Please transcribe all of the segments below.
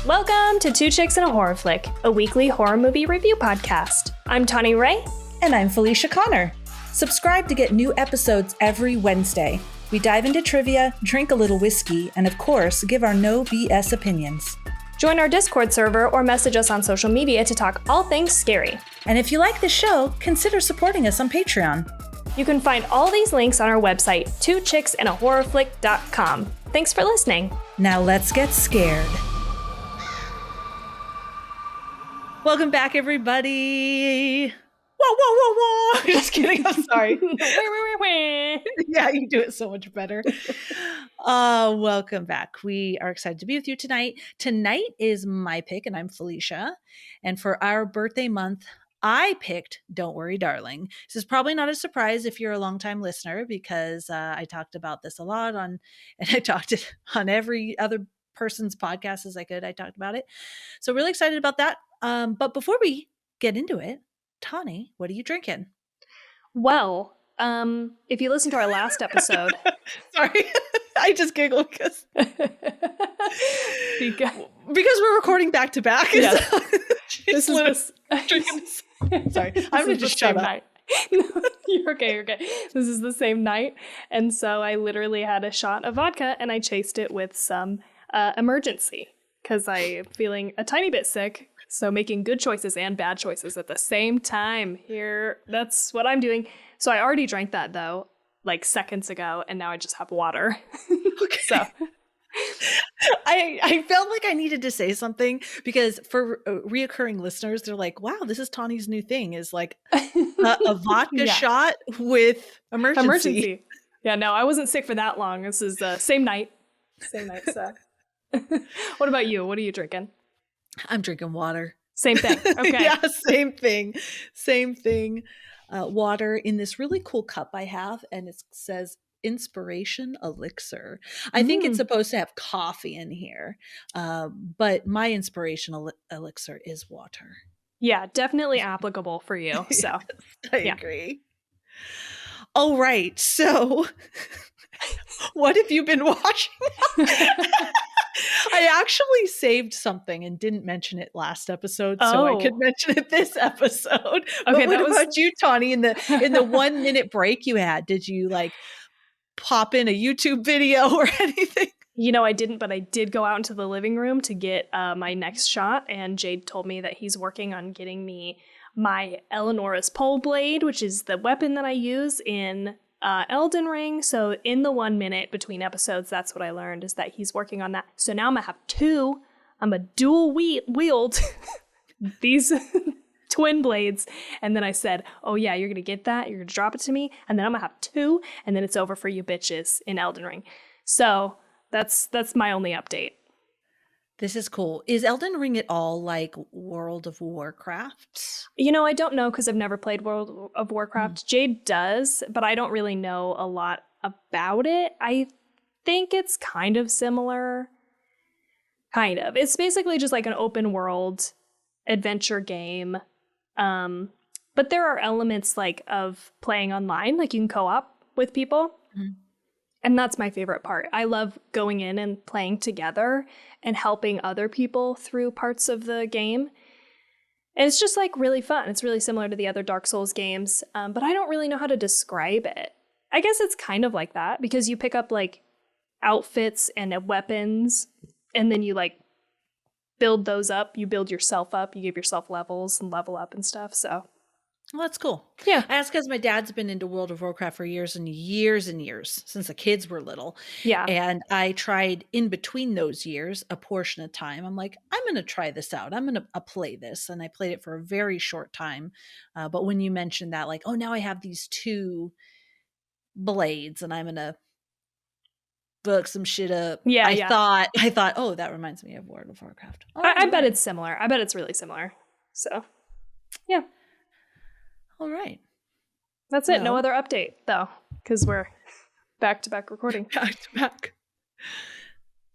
Welcome to Two Chicks and a Horror Flick, a weekly horror movie review podcast. I'm Tawny Ray. And I'm Felicia Connor. Subscribe to get new episodes every Wednesday. We dive into trivia, drink a little whiskey, and of course, give our no BS opinions. Join our Discord server or message us on social media to talk all things scary. And if you like the show, consider supporting us on Patreon. You can find all these links on our website, twochicksandahorrorflick.com. Thanks for listening. Now let's get scared. Welcome back, everybody. Whoa, whoa, whoa, whoa. Just kidding. I'm sorry. Yeah, you do it so much better. Welcome back. We are excited to be with you tonight. Tonight is my pick, and I'm Felicia. And for our birthday month, I picked Don't Worry, Darling. This is probably not a surprise if you're a longtime listener, because I talked about this a lot and I talked it on every other person's podcast as I could. I talked about it. So really excited about that. But before we get into it, Tawny, what are you drinking? Well, if you listen to our last episode. Sorry, I just giggled because we're recording back to back. Yes. This is sorry, I'm gonna just shut up. No, you're okay. This is the same night, and so I literally had a shot of vodka and I chased it with some emergency because I'm feeling a tiny bit sick. So making good choices and bad choices at the same time here. That's what I'm doing. So I already drank that though, like seconds ago, and now I just have water. Okay. So I felt like I needed to say something because for reoccurring listeners, they're like, wow, this is Tawny's new thing, is like a vodka shot with emergency. Yeah, no, I wasn't sick for that long. This is the same night. So what about you? What are you drinking? I'm drinking water. Same thing. Okay. Yeah, same thing. Water in this really cool cup I have, and it says Inspiration Elixir. I think it's supposed to have coffee in here, but my inspiration elixir is water. Yeah, definitely applicable for you. So yes, I agree. All right. So what have you been watching? I actually saved something and didn't mention it last episode, so I could mention it this episode. Okay, what about you, Tawny? In the 1 minute break you had, did you like pop in a YouTube video or anything? You know, I didn't, but I did go out into the living room to get my next shot, and Jade told me that he's working on getting me my Eleanor's pole blade, which is the weapon that I use in Elden Ring. So in the 1 minute between episodes, that's what I learned, is that he's working on that. So now I'm gonna have two. I'm a dual wield these twin blades. And then I said, oh yeah, you're gonna get that. You're gonna drop it to me. And then I'm gonna have two. And then it's over for you bitches in Elden Ring. So that's my only update. This is cool. Is Elden Ring at all like World of Warcraft? You know, I don't know because I've never played World of Warcraft. Jade does, but I don't really know a lot about it. I think it's kind of similar. Kind of. It's basically just like an open world adventure game. But there are elements like of playing online, like you can co-op with people. Mm-hmm. And that's my favorite part. I love going in and playing together and helping other people through parts of the game. And it's just like really fun. It's really similar to the other Dark Souls games, but I don't really know how to describe it. I guess it's kind of like that because you pick up like outfits and weapons, and then you like build those up. You build yourself up. You give yourself levels and level up and stuff. So. Well, that's cool. Yeah. I ask because my dad's been into World of Warcraft for years and years and years, since the kids were little. Yeah. And I tried in between those years, a portion of time. I'm like, I'm going to try this out. I'm going to play this. And I played it for a very short time. But when you mentioned that, like, oh, now I have these two blades and I'm going to book some shit up. Yeah. I thought, oh, that reminds me of World of Warcraft. Oh, I bet it's similar. I bet it's really similar. So, yeah. All right. That's it. No other update, though, because we're back-to-back recording. Back-to-back.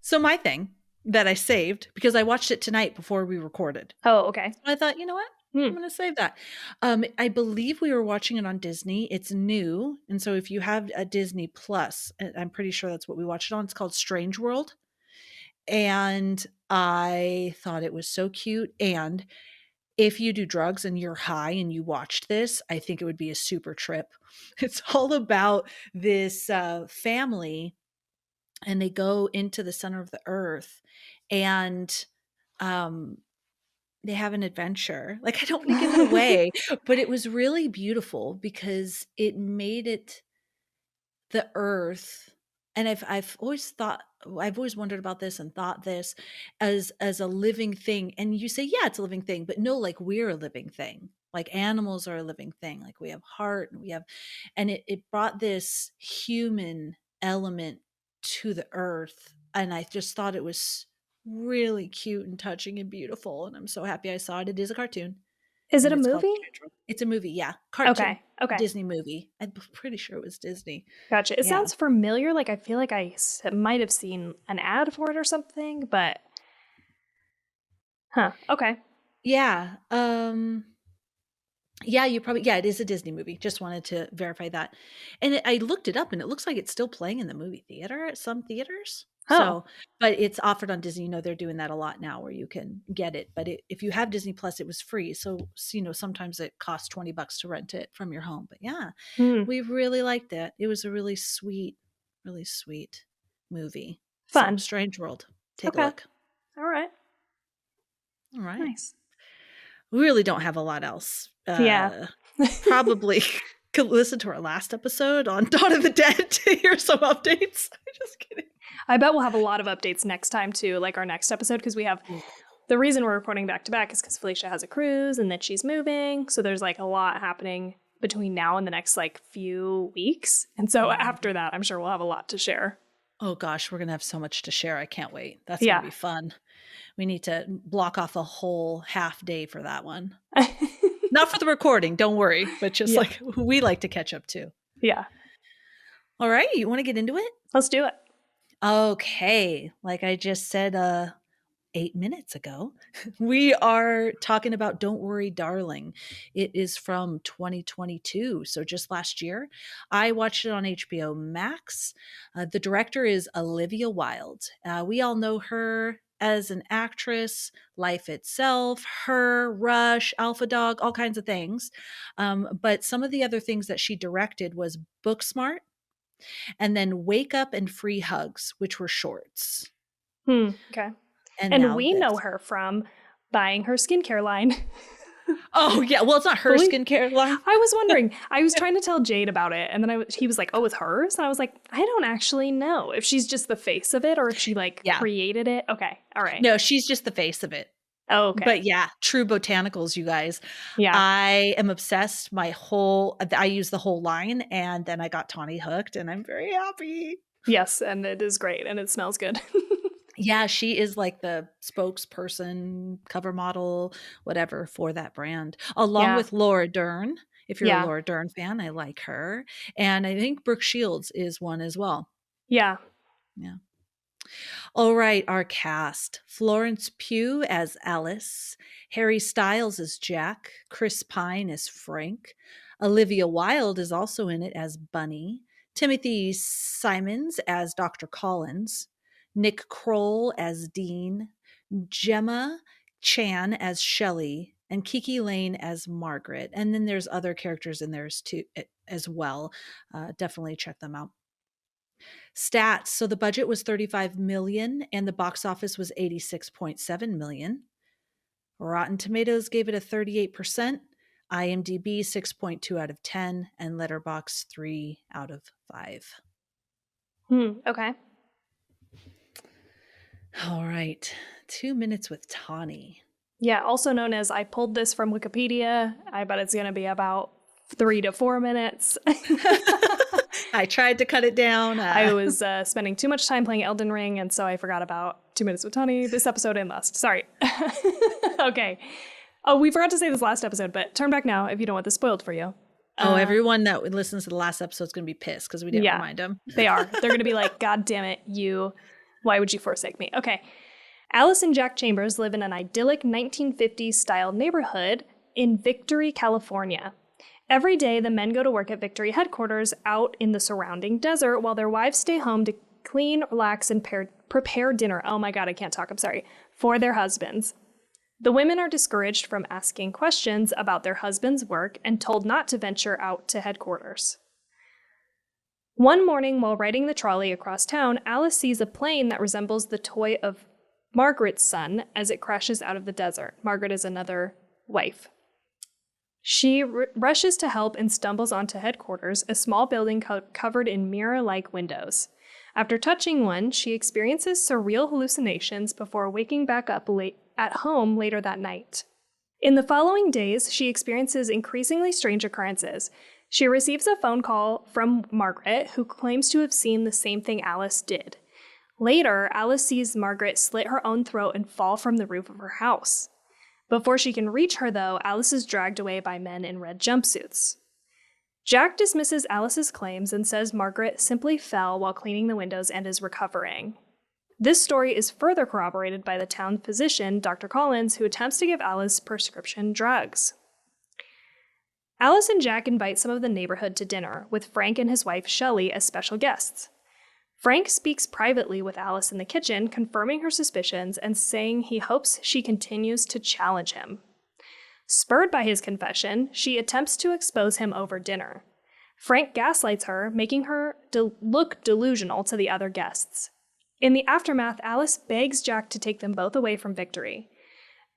So my thing that I saved, because I watched it tonight before we recorded. Oh, okay. I thought, you know what? I'm going to save that. I believe we were watching it on Disney. It's new. And so if you have a Disney Plus, I'm pretty sure that's what we watched it on. It's called Strange World. And I thought it was so cute. And if you do drugs and you're high and you watched this, I think it would be a super trip. It's all about this family, and they go into the center of the earth, and um, they have an adventure. Like, I don't want to give it away, but it was really beautiful because it made it the earth. And I've always thought, I've always wondered about this and thought this as a living thing. And you say, yeah, it's a living thing, but no, like, we're a living thing. Like, animals are a living thing. Like, we have heart, and we have, and it brought this human element to the earth. And I just thought it was really cute and touching and beautiful. And I'm so happy I saw it. It is a cartoon. Is it And a it's called movie? It's a movie, yeah. Cartoon. Okay. Okay. Disney movie. I'm pretty sure it was Disney. Gotcha. It Yeah. sounds familiar. Like, I feel like might have seen an ad for it or something, but okay. Yeah. Yeah, it is a Disney movie. Just wanted to verify that. And I looked it up, and it looks like it's still playing in the movie theater at some theaters. Oh. So, but it's offered on Disney. You know, they're doing that a lot now where you can get it. But if you have Disney Plus, it was free. So, you know, sometimes it costs $20 to rent it from your home. But yeah, we really liked it. It was a really sweet movie. Fun. So, Strange World. Take a look. All right. Nice. We really don't have a lot else. Yeah. Probably could listen to our last episode on Dawn of the Dead to hear some updates. I'm just kidding. I bet we'll have a lot of updates next time too, like our next episode, because we have the reason we're recording back to back is because Felicia has a cruise and then she's moving. So there's like a lot happening between now and the next like few weeks. And so after that, I'm sure we'll have a lot to share. Oh gosh, we're going to have so much to share. I can't wait. That's going to be fun. We need to block off a whole half day for that one. Not for the recording, don't worry, but just like we like to catch up too. Yeah. All right, you want to get into it? Let's do it. Okay, like I just said 8 minutes ago, we are talking about Don't Worry, Darling. It is from 2022, so just last year. I watched it on HBO Max. The director is Olivia Wilde. We all know her as an actress, Life Itself, Her, Rush, Alpha Dog, all kinds of things. But some of the other things that she directed was Booksmart, and then Wake Up and Free Hugs, which were shorts. Okay. And we know her from buying her skincare line. Oh, yeah. Well, it's not her skincare line. I was wondering. I was trying to tell Jade about it. And then he was like, oh, it's hers? And I was like, I don't actually know if she's just the face of it or if she created it. Okay. All right. No, she's just the face of it. Oh, okay. But yeah, True Botanicals, you guys. Yeah. I am obsessed. I use the whole line, and then I got Tawny hooked, and I'm very happy. Yes, and it is great, and it smells good. Yeah, she is like the spokesperson, cover model, whatever for that brand, along with Laura Dern. If you're a Laura Dern fan, I like her. And I think Brooke Shields is one as well. Yeah. Yeah. All right, our cast. Florence Pugh as Alice, Harry Styles as Jack, Chris Pine as Frank, Olivia Wilde is also in it as Bunny, Timothy Simons as Dr. Collins, Nick Kroll as Dean, Gemma Chan as Shelley, and Kiki Lane as Margaret. And then there's other characters in there too, as well. Definitely check them out. Stats. So the budget was $35 million and the box office was $86.7 million. Rotten Tomatoes gave it a 38%, IMDb 6.2 out of 10, and Letterboxd 3 out of 5. Okay. All right. 2 minutes with Tawny. Yeah, also known as, I pulled this from Wikipedia. I bet it's going to be about 3 to 4 minutes. I tried to cut it down. I was spending too much time playing Elden Ring, and so I forgot about 2 minutes with Tawny this episode and last. Sorry. Okay. Oh, we forgot to say this last episode, but turn back now if you don't want this spoiled for you. Everyone that listens to the last episode is going to be pissed because we didn't remind them. They are. They're going to be like, God damn it, why would you forsake me? Okay. Alice and Jack Chambers live in an idyllic 1950s style neighborhood in Victory, California. Every day, the men go to work at Victory headquarters out in the surrounding desert while their wives stay home to clean, relax, and prepare dinner. Oh my God, I can't talk. I'm sorry. For their husbands. The women are discouraged from asking questions about their husband's work and told not to venture out to headquarters. One morning, while riding the trolley across town, Alice sees a plane that resembles the toy of Margaret's son as it crashes out of the desert. Margaret is another wife. She rushes to help and stumbles onto headquarters, a small building covered in mirror-like windows. After touching one, she experiences surreal hallucinations before waking back up at home later that night. In the following days, she experiences increasingly strange occurrences. She receives a phone call from Margaret, who claims to have seen the same thing Alice did. Later, Alice sees Margaret slit her own throat and fall from the roof of her house. Before she can reach her, though, Alice is dragged away by men in red jumpsuits. Jack dismisses Alice's claims and says Margaret simply fell while cleaning the windows and is recovering. This story is further corroborated by the town physician, Dr. Collins, who attempts to give Alice prescription drugs. Alice and Jack invite some of the neighborhood to dinner, with Frank and his wife Shelley as special guests. Frank speaks privately with Alice in the kitchen, confirming her suspicions and saying he hopes she continues to challenge him. Spurred by his confession, she attempts to expose him over dinner. Frank gaslights her, making her look delusional to the other guests. In the aftermath, Alice begs Jack to take them both away from Victory.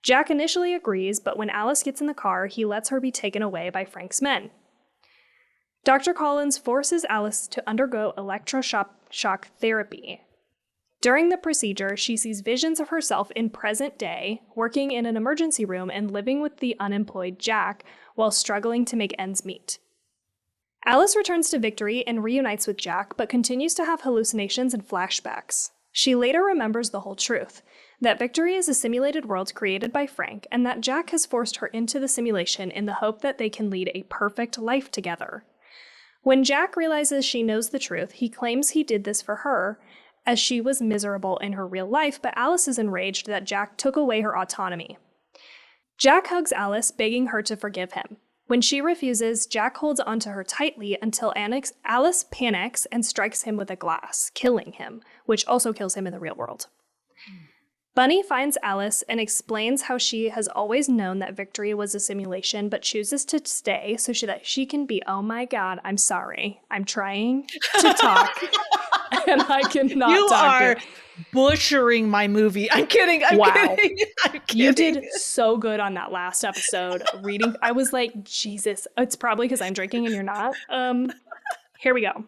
Jack initially agrees, but when Alice gets in the car, he lets her be taken away by Frank's men. Dr. Collins forces Alice to undergo electroshock therapy. During the procedure, she sees visions of herself in present day, working in an emergency room and living with the unemployed Jack while struggling to make ends meet. Alice returns to Victory and reunites with Jack, but continues to have hallucinations and flashbacks. She later remembers the whole truth, that Victory is a simulated world created by Frank, and that Jack has forced her into the simulation in the hope that they can lead a perfect life together. When Jack realizes she knows the truth, he claims he did this for her, as she was miserable in her real life, but Alice is enraged that Jack took away her autonomy. Jack hugs Alice, begging her to forgive him. When she refuses, Jack holds onto her tightly until Alice panics and strikes him with a glass, killing him, which also kills him in the real world. Bunny finds Alice and explains how she has always known that Victory was a simulation, but chooses to stay so that she can be, oh my God, I'm sorry. I'm trying to talk and I cannot you talk. You are butchering my movie. I'm kidding. I'm kidding. You did so good on that last episode. Reading, I was like, Jesus, it's probably because I'm drinking and you're not. Here we go.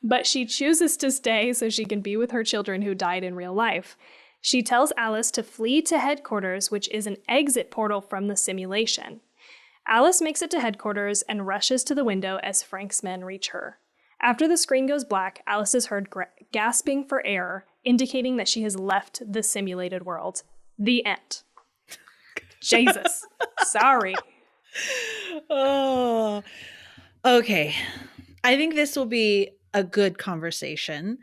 But she chooses to stay so she can be with her children who died in real life. She tells Alice to flee to headquarters, which is an exit portal from the simulation. Alice makes it to headquarters and rushes to the window as Frank's men reach her. After the screen goes black, Alice is heard gasping for air, indicating that she has left the simulated world. The end. Jesus. Sorry. Oh, okay. I think this will be a good conversation.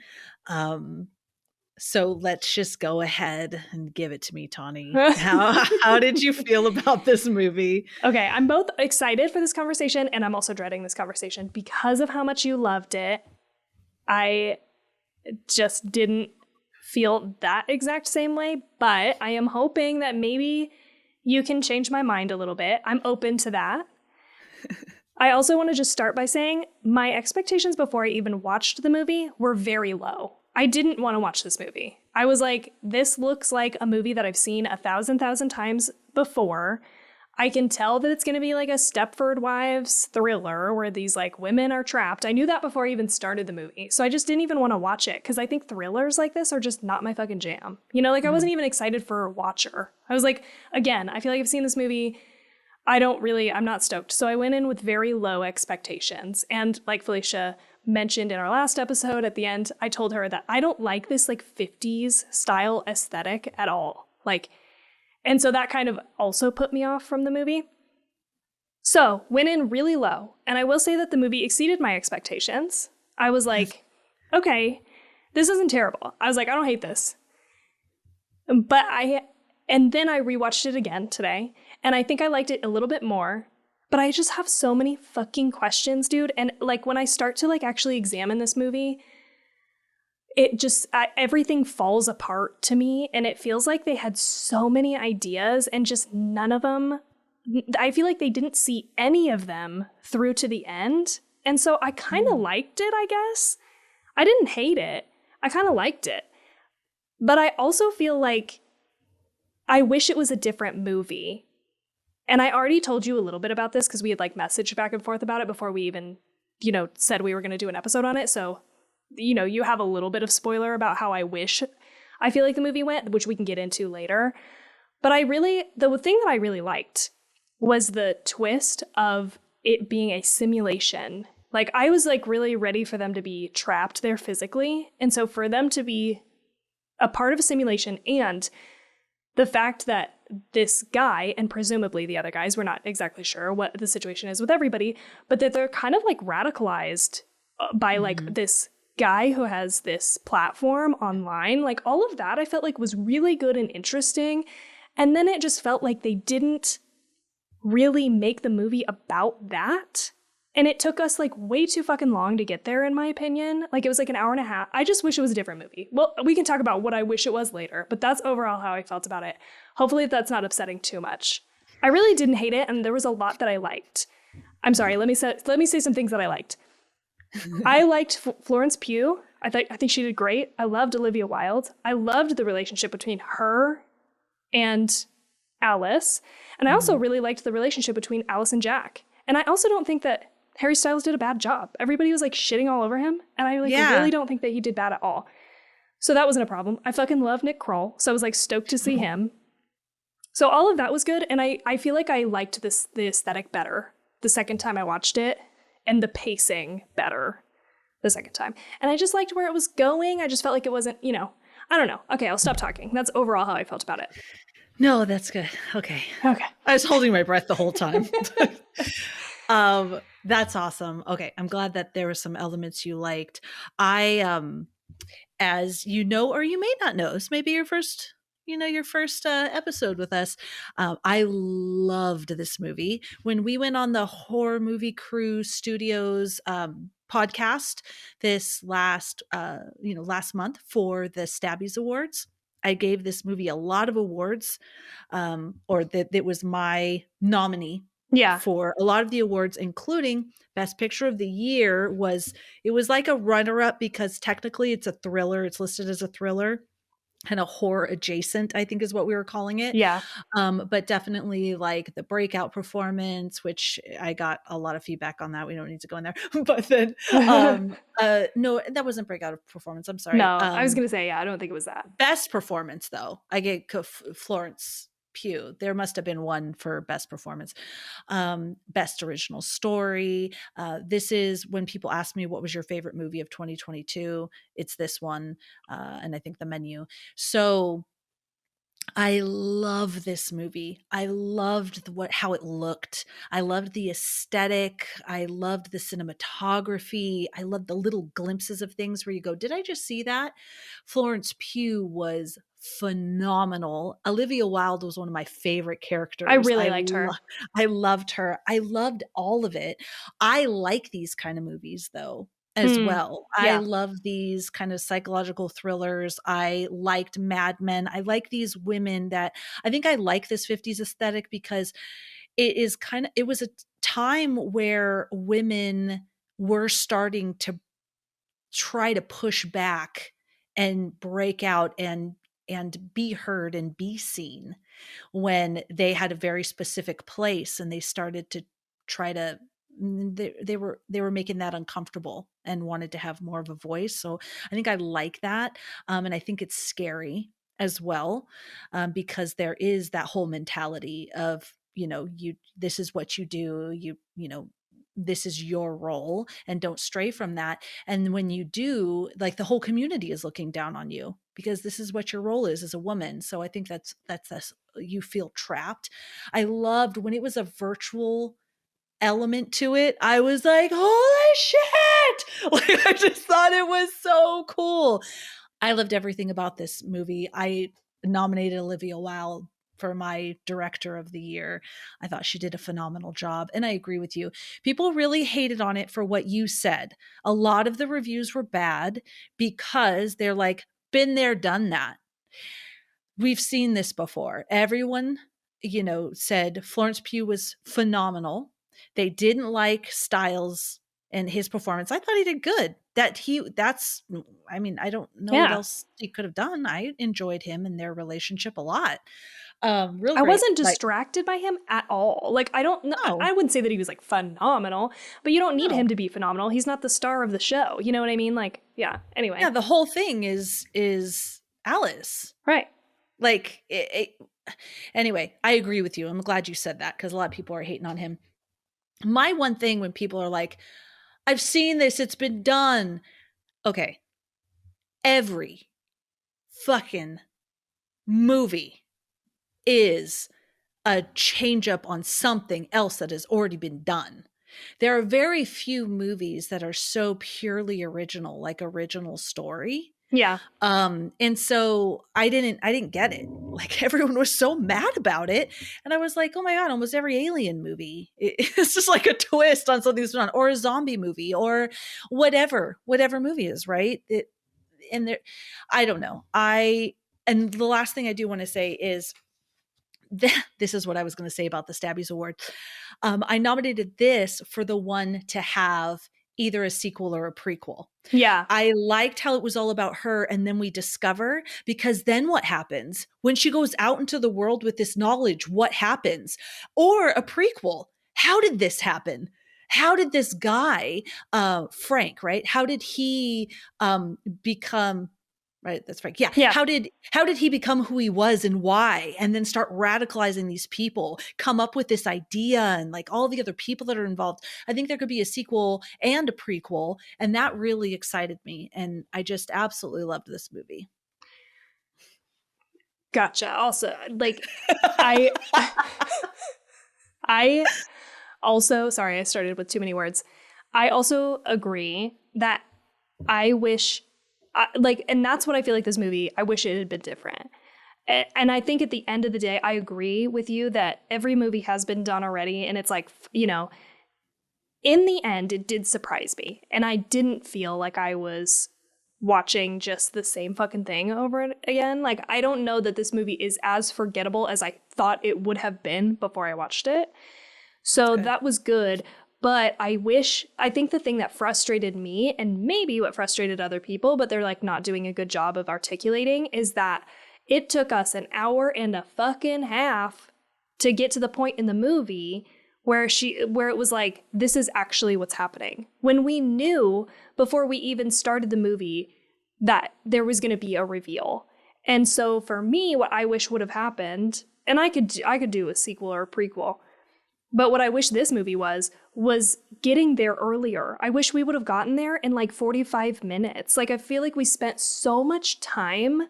So let's just go ahead and give it to me, Tawny. How did you feel about this movie? Okay, I'm both excited for this conversation and I'm also dreading this conversation because of how much you loved it. I just didn't feel that exact same way, but I am hoping that maybe you can change my mind a little bit. I'm open to that. I also want to just start by saying my expectations before I even watched the movie were very low. I didn't want to watch this movie. I was like, this looks like a movie that I've seen 1,000 times before. I can tell that it's going to be like a Stepford Wives thriller where these like women are trapped. I knew that before I even started the movie. So I just didn't even want to watch it because I think thrillers like this are just not my fucking jam. You know, like I wasn't even excited for Watcher. I was like, again, I feel like I've seen this movie. I'm not stoked. So I went in with very low expectations. And like Felicia mentioned in our last episode at the end, I told her that I don't like this like 50s style aesthetic at all. And so that kind of also put me off from the movie. So went in really low. And I will say that the movie exceeded my expectations. I was like, okay, this isn't terrible. I was like, I don't hate this. And then I rewatched it again today. And I think I liked it a little bit more But I just have so many fucking questions, dude. And like when I start to like actually examine this movie, it just everything falls apart to me, and it feels like they had so many ideas and just none of them, I feel like they didn't see any of them through to the end. And so I kind of liked it, I guess. I didn't hate it. I kind of liked it. But I also feel like I wish it was a different movie. And I already told you a little bit about this because we had like messaged back and forth about it before we even, said we were going to do an episode on it. So, you have a little bit of spoiler about how I feel like the movie went, which we can get into later. But the thing that I really liked was the twist of it being a simulation. Like, I was like really ready for them to be trapped there physically. And so for them to be a part of a simulation, and the fact that this guy, and presumably the other guys, we're not exactly sure what the situation is with everybody, but that they're kind of like radicalized by like this guy who has this platform online. Like all of that I felt like was really good and interesting. And then it just felt like they didn't really make the movie about that. And it took us like way too fucking long to get there, in my opinion. Like it was like an hour and a half. I just wish it was a different movie. Well, we can talk about what I wish it was later, but that's overall how I felt about it. Hopefully that's not upsetting too much. I really didn't hate it, and there was a lot that I liked. I'm sorry, let me say some things that I liked. I liked Florence Pugh. I think she did great. I loved Olivia Wilde. I loved the relationship between her and Alice. And I also really liked the relationship between Alice and Jack. And I also don't think that Harry Styles did a bad job. Everybody was like shitting all over him. And I really don't think that he did bad at all. So that wasn't a problem. I fucking love Nick Kroll. So I was like stoked to see him. So all of that was good. And I feel like I liked the aesthetic better the second time I watched it, and the pacing better the second time. And I just liked where it was going. I just felt like it wasn't, I don't know. Okay, I'll stop talking. That's overall how I felt about it. No, that's good. Okay. Okay. I was holding my breath the whole time. That's awesome. Okay. I'm glad that there were some elements you liked. As you know, or you may not know, this may be your first episode with us. I loved this movie. When we went on the Horror Movie Crew Studios podcast this last month for the Stabbies Awards, I gave this movie a lot of awards, or that it was my nominee for a lot of the awards, including Best Picture of the Year. It was like a runner-up because technically it's a thriller. It's listed as a thriller. Kind of horror adjacent, I think is what we were calling it. Yeah. But definitely like the breakout performance, which I got a lot of feedback on that. We don't need to go in there. But then, no, that wasn't breakout performance. I'm sorry. No, I was going to say, I don't think it was that. Best performance, though. I gave Florence Pugh. There must have been one for best performance. Best original story. This is when people ask me what was your favorite movie of 2022. It's this one. And I think The Menu. So I love this movie. I loved how it looked. I loved the aesthetic. I loved the cinematography. I loved the little glimpses of things where you go, did I just see that? Florence Pugh was phenomenal. Olivia Wilde was one of my favorite characters. I really liked her. I loved her. I loved all of it. I like these kind of movies though, as well. Yeah. I love these kind of psychological thrillers. I liked Mad Men. I like these women that I think I like this 50s aesthetic because it was a time where women were starting to try to push back and break out and be heard and be seen, when they had a very specific place and they started to try to they were making that uncomfortable and wanted to have more of a voice. So I think I like that. And I think it's scary as well, because there is that whole mentality of, this is what you do, this is your role, and don't stray from that. And when you do, like, the whole community is looking down on you because this is what your role is as a woman. So I think that's you feel trapped. I loved when it was a virtual element to it. I was like, holy shit. Like, I just thought it was so cool. I loved everything about this movie. I nominated Olivia Wilde for my director of the year. I thought she did a phenomenal job. And I agree with you. People really hated on it for what you said. A lot of the reviews were bad because they're like, been there, done that. We've seen this before. Everyone, said Florence Pugh was phenomenal. They didn't like Styles and his performance. I thought he did good. I don't know what else he could have done. I enjoyed him and their relationship a lot. Real I great. wasn't distracted by him at all. Like, I don't know. No. I wouldn't say that he was like phenomenal, but you don't need him to be phenomenal. He's not the star of the show. You know what I mean? Like, yeah. Anyway. Yeah, the whole thing is Alice. Right. Like, anyway, I agree with you. I'm glad you said that because a lot of people are hating on him. My one thing when people are like, I've seen this, it's been done. Okay. Every fucking movie is a change up on something else that has already been done. There are very few movies that are so purely original, like original story. Yeah. And so I didn't get it. Like, everyone was so mad about it. And I was like, oh my God, almost every alien movie. It's just like a twist on something that's been on, or a zombie movie, or whatever movie is, right? I don't know. And the last thing I do want to say is this is what I was going to say about the Stabbies Award. I nominated this for the one to have either a sequel or a prequel. Yeah. I liked how it was all about her. And then we discover, because then what happens when she goes out into the world with this knowledge? What happens? Or a prequel. How did this happen? How did this guy, Frank, right? How did he become... Right, that's right. Yeah. How did he become who he was and why? And then start radicalizing these people, come up with this idea, and like all the other people that are involved. I think there could be a sequel and a prequel, and that really excited me. And I just absolutely loved this movie. Gotcha. Also, like, I also, sorry, I started with too many words. I also agree that I wish, and that's what I feel like this movie, I wish it had been different. And I think at the end of the day, I agree with you that every movie has been done already. And it's like, in the end, it did surprise me. And I didn't feel like I was watching just the same fucking thing over and again. Like, I don't know that this movie is as forgettable as I thought it would have been before I watched it. So that was good. But I think the thing that frustrated me, and maybe what frustrated other people, but they're like not doing a good job of articulating, is that it took us an hour and a fucking half to get to the point in the movie where it was like, this is actually what's happening. When we knew before we even started the movie that there was going to be a reveal. And so for me, what I wish would have happened, and I could do a sequel or a prequel, but what I wish this movie was getting there earlier. I wish we would have gotten there in like 45 minutes. Like, I feel like we spent so much time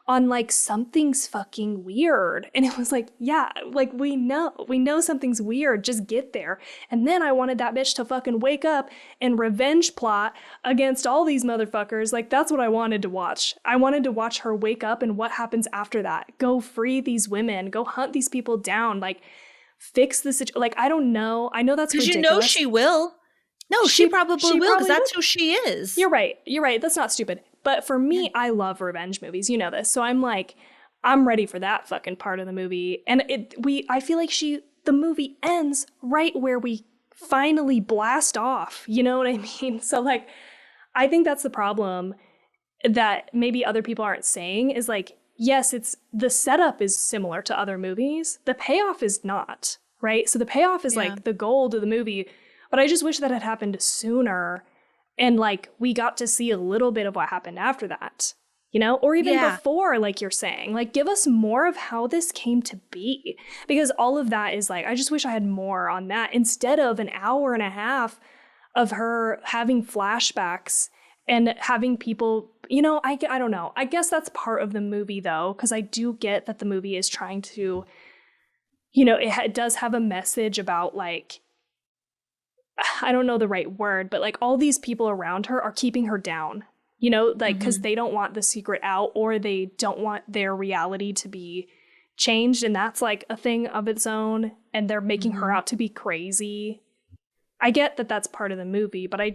on like, something's fucking weird. And it was like, yeah, like we know something's weird. Just get there. And then I wanted that bitch to fucking wake up and revenge plot against all these motherfuckers. Like, that's what I wanted to watch. I wanted to watch her wake up and what happens after that. Go free these women. Go hunt these people down. Like, fix the situation. Like, I don't know. I know that's ridiculous. Because she will. No, she probably will, because that's who she is. You're right. That's not stupid. But for me, I love revenge movies. You know this. So I'm like, I'm ready for that fucking part of the movie. And I feel like the movie ends right where we finally blast off. You know what I mean? So like, I think that's the problem that maybe other people aren't saying is like, yes, the setup is similar to other movies. The payoff is not, right? So the payoff is like the gold of the movie, but I just wish that had happened sooner. And like, we got to see a little bit of what happened after that, or even before, like you're saying, like, give us more of how this came to be, because all of that is like, I just wish I had more on that instead of an hour and a half of her having flashbacks and having people, I don't know. I guess that's part of the movie, though, because I do get that the movie is trying to, it does have a message about, like, I don't know the right word, but, like, all these people around her are keeping her down, like, because they don't want the secret out, or they don't want their reality to be changed, and that's like a thing of its own, and they're making her Mhm. out to be crazy. I get that that's part of the movie, but I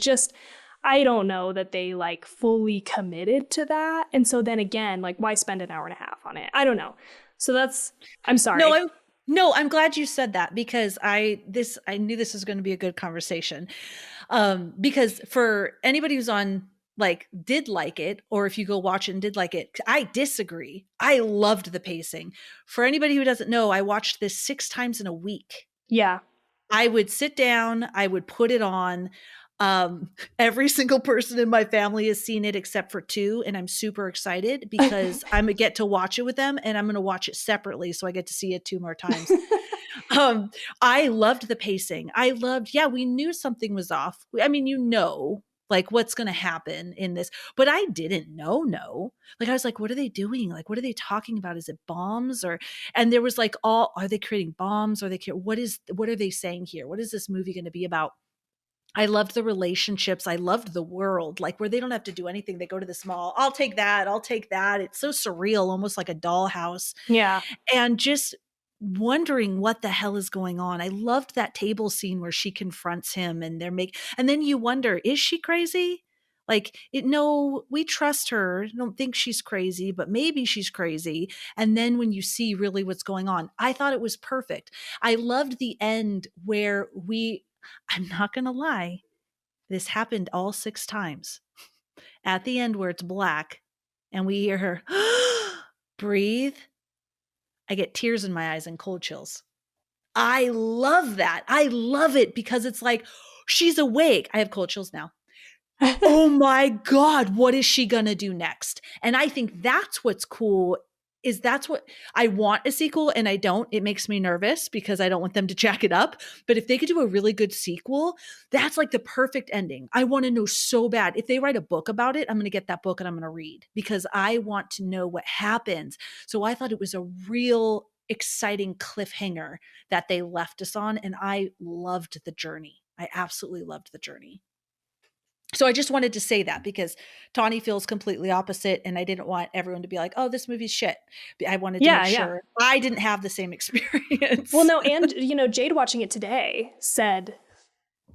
don't know that they like fully committed to that. And so then again, like why spend an hour and a half on it? I don't know. So I'm No, sorry. I'm glad you said that because I knew this was going to be a good conversation. Because for anybody who's on like did like it, or if you go watch it and did like it, I disagree. I loved the pacing. For anybody who doesn't know, I watched this 6 times in a week. Yeah. I would sit down, I would put it on. Every single person in my family has seen it except for 2, and I'm super excited because I'm gonna get to watch it with them, and I'm gonna watch it separately so I get to see it 2 more times. Um, I loved the pacing. I loved, yeah, we knew something was off. I mean, like what's going to happen in this, but I didn't know. No, like I was like, what are they doing? Like, what are they talking about? Is it bombs or? And there was like, are they creating bombs? What are they saying here? What is this movie going to be about? I loved the relationships. I loved the world, like where they don't have to do anything. They go to this mall. I'll take that. I'll take that. It's so surreal, almost like a dollhouse, Yeah. and just wondering what the hell is going on. I loved that table scene where she confronts him and and then you wonder, is she crazy? Like no, we trust her. I don't think she's crazy, but maybe she's crazy. And then when you see really what's going on, I thought it was perfect. I loved the end where I'm not going to lie, this happened all 6 times. At the end where it's black and we hear her breathe, I get tears in my eyes and cold chills. I love that. I love it because it's like she's awake. I have cold chills now. Oh my God, what is she going to do next? And I think that's what's cool is that's what I want a sequel and I don't. It makes me nervous because I don't want them to jack it up. But if they could do a really good sequel, that's like the perfect ending. I want to know so bad. If they write a book about it, I'm going to get that book and I'm going to read because I want to know what happens. So I thought it was a real exciting cliffhanger that they left us on. And I loved the journey. I absolutely loved the journey. So I just wanted to say that because Tawny feels completely opposite, and I didn't want everyone to be like, "Oh, this movie's shit." I wanted to make Yeah, yeah. sure I didn't have the same Well, experience. no, and Jade watching it today said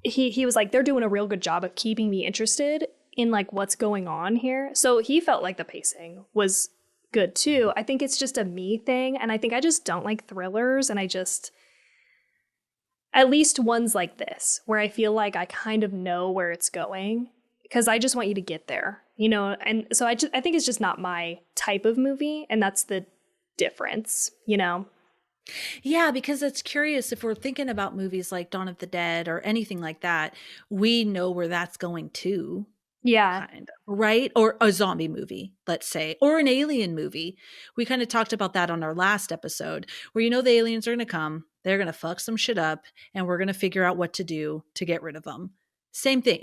he was like, they're doing a real good job of keeping me interested in like what's going on here. So he felt like the pacing was good too. I think it's just a me thing, and I think I just don't like thrillers, and I just at least ones like this where I feel like I kind of know where it's going because I just want you to get there, and so I think it's just not my type of movie, and that's the difference. Yeah, because it's curious if we're thinking about movies like Dawn of the Dead or anything like that, we know where that's going to. Yeah. Kind of, right? Or a zombie movie, let's say, or an alien movie. We kind of talked about that on our last episode, where the aliens are going to come, they're going to fuck some shit up, and we're going to figure out what to do to get rid of them. Same thing.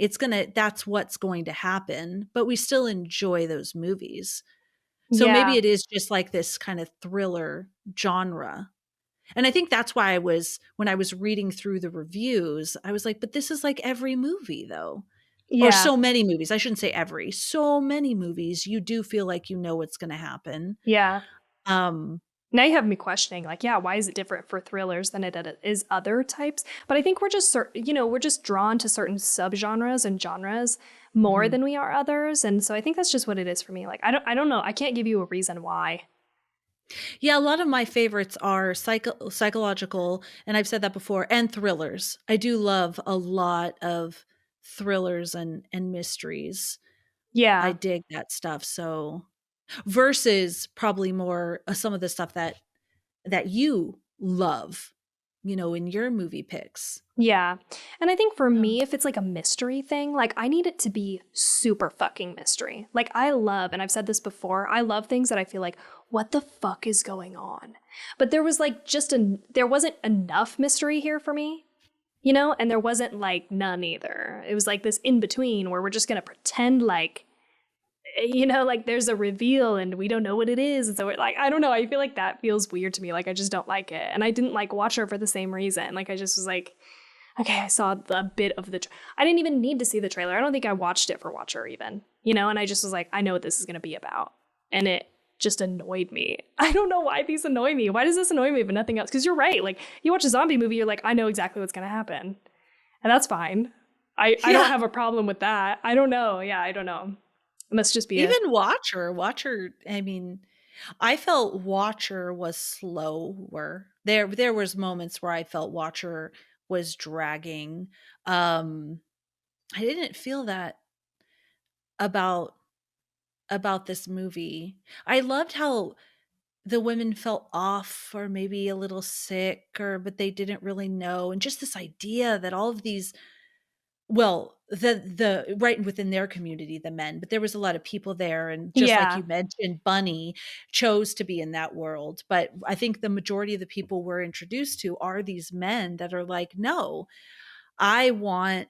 That's what's going to happen, but we still enjoy those movies. So maybe Yeah. it is just like this kind of thriller genre. And I think that's why when I was reading through the reviews, I was like, but this is like every movie though, or Yeah. so many movies. I shouldn't say every. So many movies, you do feel like you know what's going to happen. Yeah. Um, Now you have me questioning, like, yeah, why is it different for thrillers than it is other types? But I think we're just drawn to certain subgenres and genres more mhm. than we are others, and so I think that's just what it is for me. Like, I don't know. I can't give you a reason why. Yeah, a lot of my favorites are psychological, and I've said that before, and thrillers. I do love a lot of thrillers and mysteries. I Yeah. dig that stuff. So versus probably more some of the stuff that you love, in your movie picks. Yeah. And I think for Um, me, if it's like a mystery thing, like I need it to be super fucking mystery. Like I love, and I've said this before, I love things that I feel like, what the fuck is going on? But there was like there wasn't enough mystery here for me, and there wasn't like none either. It was like this in between where we're just going to pretend like, like there's a reveal and we don't know what it is. And so we're like, I don't know. I feel like that feels weird to me. Like I just don't like it. And I didn't like watch her for the same reason. Like I just was like, okay, I saw a bit of I didn't even need to see the trailer. I don't think I watched it for Watcher even, and I just was like, I know what this is going to be about. And just annoyed me. I don't know why these annoy me. Why does this annoy me but nothing else? Because you're right. Like, you watch a zombie movie, you're like, I know exactly what's going to happen. And that's fine. I don't have a problem with that. I don't know. Yeah, I don't know. It must just be Even Watcher, I mean, I felt Watcher was slower. There was moments where I felt Watcher was dragging. I didn't feel that about this movie. I loved how the women felt off or maybe a little sick but they didn't really know, and just this idea that all of these, well, the right within their community, the men, but there was a lot of people there, and just like yeah. you mentioned, Bunny chose to be in that world. But I think the majority of the people we're introduced to are these men that are like, no, I want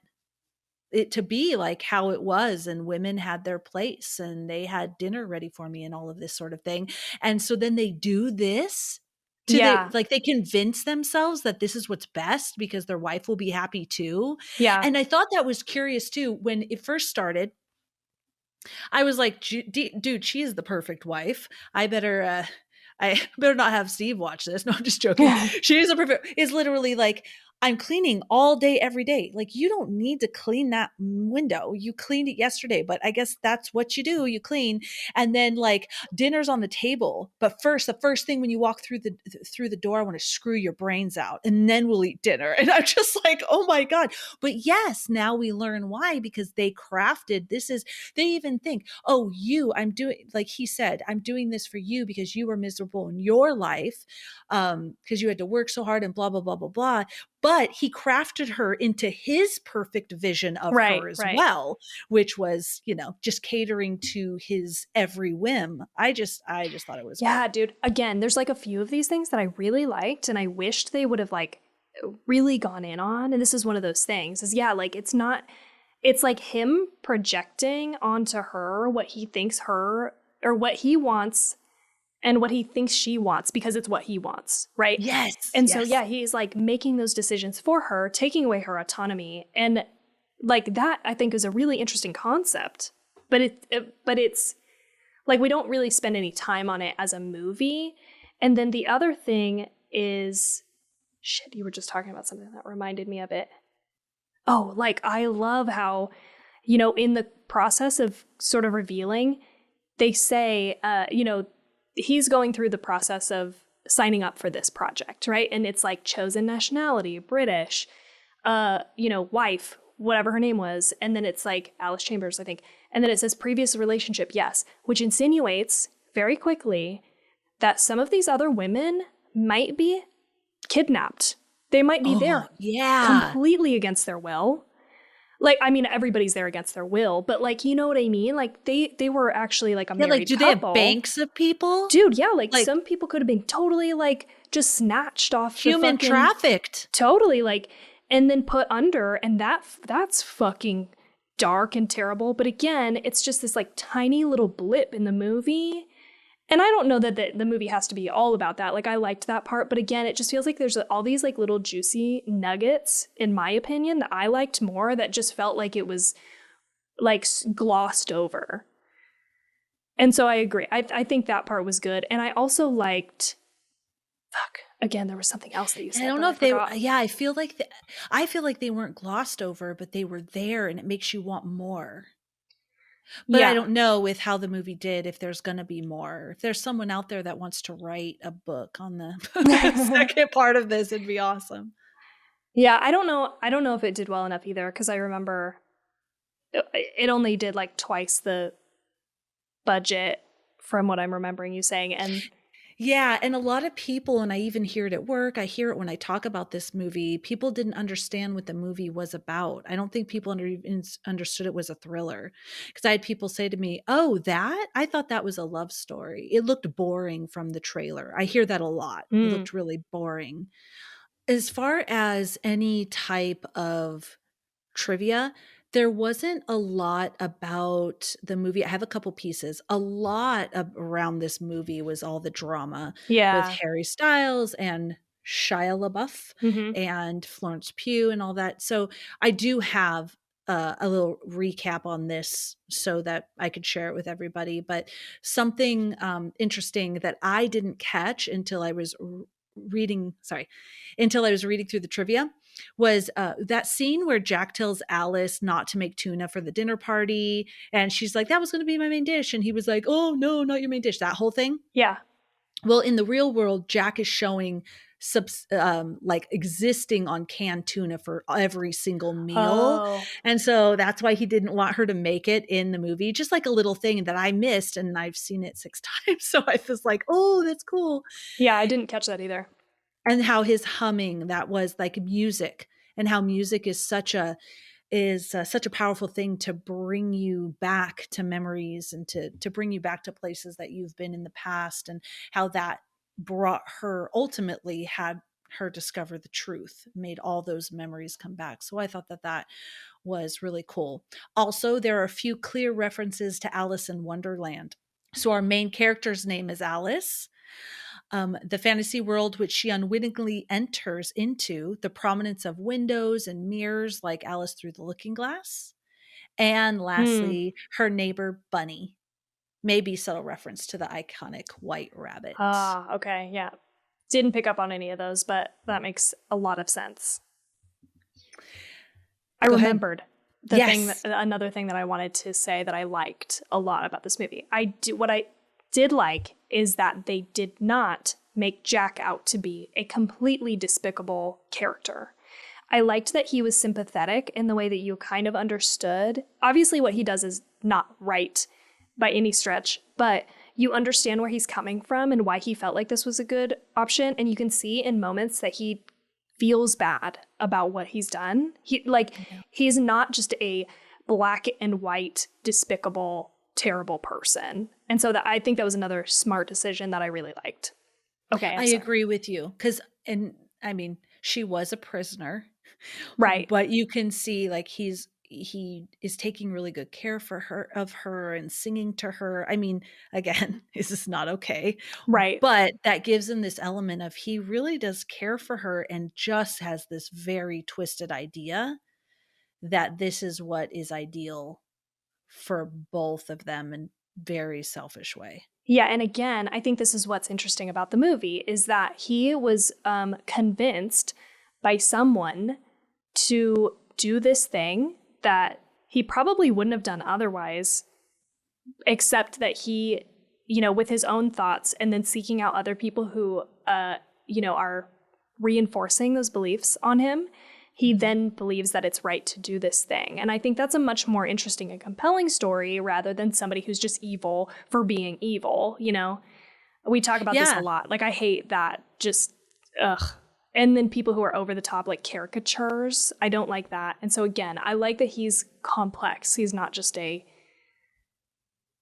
it to be like how it was, and women had their place and they had dinner ready for me and all of this sort of thing. And so then they do this to Yeah. like they convince themselves that this is what's best because their wife will be happy too. Yeah. And I thought that was curious too. When it first started, I was like, dude, she is the perfect wife. I better not have Steve watch this. No, I'm just joking. She is a perfect, is literally like, I'm cleaning all day, every day. Like, you don't need to clean that window. You cleaned it yesterday, but I guess that's what you do. You clean. And then like dinner's on the table. But first, the first thing when you walk through the door, I want to screw your brains out and then we'll eat dinner. And I'm just like, oh my God. But yes, now we learn why, because they crafted, they even think, oh, I'm doing, like he said, I'm doing this for you because you were miserable in your life, because you had to work so hard and blah, blah, blah, blah, blah. But he crafted her into his perfect vision of her as well, which was, just catering to his every whim. I just thought it was Yeah, great. dude. Again, there's like a few of these things that I really liked and I wished they would have like really gone in on. And this is one of those things is, yeah, like it's like him projecting onto her what he thinks her or what he wants and what he thinks she wants because it's what he wants, right? Yes. And so, yeah, he's like making those decisions for her, taking away her autonomy. And like that, I think is a really interesting concept. But it's like we don't really spend any time on it as a movie. And then the other thing is, shit, you were just talking about something that reminded me of it. Oh, like I love how, in the process of sort of revealing, they say, he's going through the process of signing up for this project, right? And it's like chosen nationality, British, wife, whatever her name was. And then it's like Alice Chambers, I think. And then it says previous relationship, yes, which insinuates very quickly that some of these other women might be kidnapped. They might be there completely against their will. Like, I mean, everybody's there against their will, but like, you know what I mean? Like they were actually like a married like, do couple. they have banks of people? Dude, yeah, like some people could have been totally like just snatched off human trafficked. Totally, like, and then put under, and that's fucking dark and terrible. But again, it's just this like tiny little blip in the movie. And I don't know that the movie has to be all about that. Like, I liked that part. But again, it just feels like there's all these like little juicy nuggets, in my opinion, that I liked more that just felt like it was like glossed over. And so I agree. I think that part was good. And I also liked, again, there was something else that you said. I don't know if they were, I feel like they weren't glossed over, but they were there and it makes you want more. But I don't know with how the movie did, if there's going to be more. If there's someone out there that wants to write a book on the second part of this, it'd be awesome. Yeah, I don't know. I don't know if it did well enough either, because I remember it only did like twice the budget from what I'm remembering you saying. And yeah, and a lot of people, and I even hear it at work, I hear it when I talk about this movie, people didn't understand what the movie was about. I don't think people understood it was a thriller. Because I had people say to me, oh, I thought that was a love story. It looked boring from the trailer. I hear that a lot. It looked really boring. As far as any type of trivia, there wasn't a lot about the movie. I have a couple pieces. A lot around this movie was all the drama with Harry Styles and Shia LaBeouf and Florence Pugh and all that. So I do have a little recap on this so that I could share it with everybody. But something interesting that I didn't catch until I was reading, sorry, until I was reading through the trivia was that scene where Jack tells Alice not to make tuna for the dinner party. And she's like, that was going to be my main dish. And he was like, oh, no, not your main dish. That whole thing. Yeah. Well, in the real world, Jack is showing like existing on canned tuna for every single meal. Oh. And so that's why he didn't want her to make it in the movie. Just like a little thing that I missed, and I've seen it 6 times. So I was like, oh, that's cool. Yeah, I didn't catch that either. And how his humming, that was like music, and how music is such a powerful thing to bring you back to memories and to bring you back to places that you've been in the past, and how that brought her, ultimately had her discover the truth, made all those memories come back. So I thought that was really cool. Also, there are a few clear references to Alice in Wonderland. So our main character's name is Alice. The fantasy world which she unwittingly enters into, the prominence of windows and mirrors like Alice Through the Looking Glass. And lastly, her neighbor Bunny, maybe subtle reference to the iconic White Rabbit. Ah, okay, yeah. Didn't pick up on any of those, but that makes a lot of sense. I remembered another thing that I wanted to say that I liked a lot about this movie. What I did like is that they did not make Jack out to be a completely despicable character. I liked that he was sympathetic in the way that you kind of understood. Obviously, what he does is not right by any stretch, but you understand where he's coming from and why he felt like this was a good option. And you can see in moments that he feels bad about what he's done. He's not just a black and white, despicable, terrible person. And so I think that was another smart decision that I really liked. Okay. I agree with you. She was a prisoner. Right. But you can see like he is taking really good care of her and singing to her. I mean, again, this is not okay. Right. But that gives him this element of he really does care for her, and just has this very twisted idea that this is what is ideal for both of them in very selfish way. Yeah, and again, I think this is what's interesting about the movie is that he was convinced by someone to do this thing that he probably wouldn't have done otherwise, except that he, with his own thoughts and then seeking out other people who, are reinforcing those beliefs on him, he then believes that it's right to do this thing. And I think that's a much more interesting and compelling story rather than somebody who's just evil for being evil, We talk about this a lot. Like, I hate that. Just, ugh. And then people who are over the top, like caricatures, I don't like that. And so again, I like that he's complex. He's not just a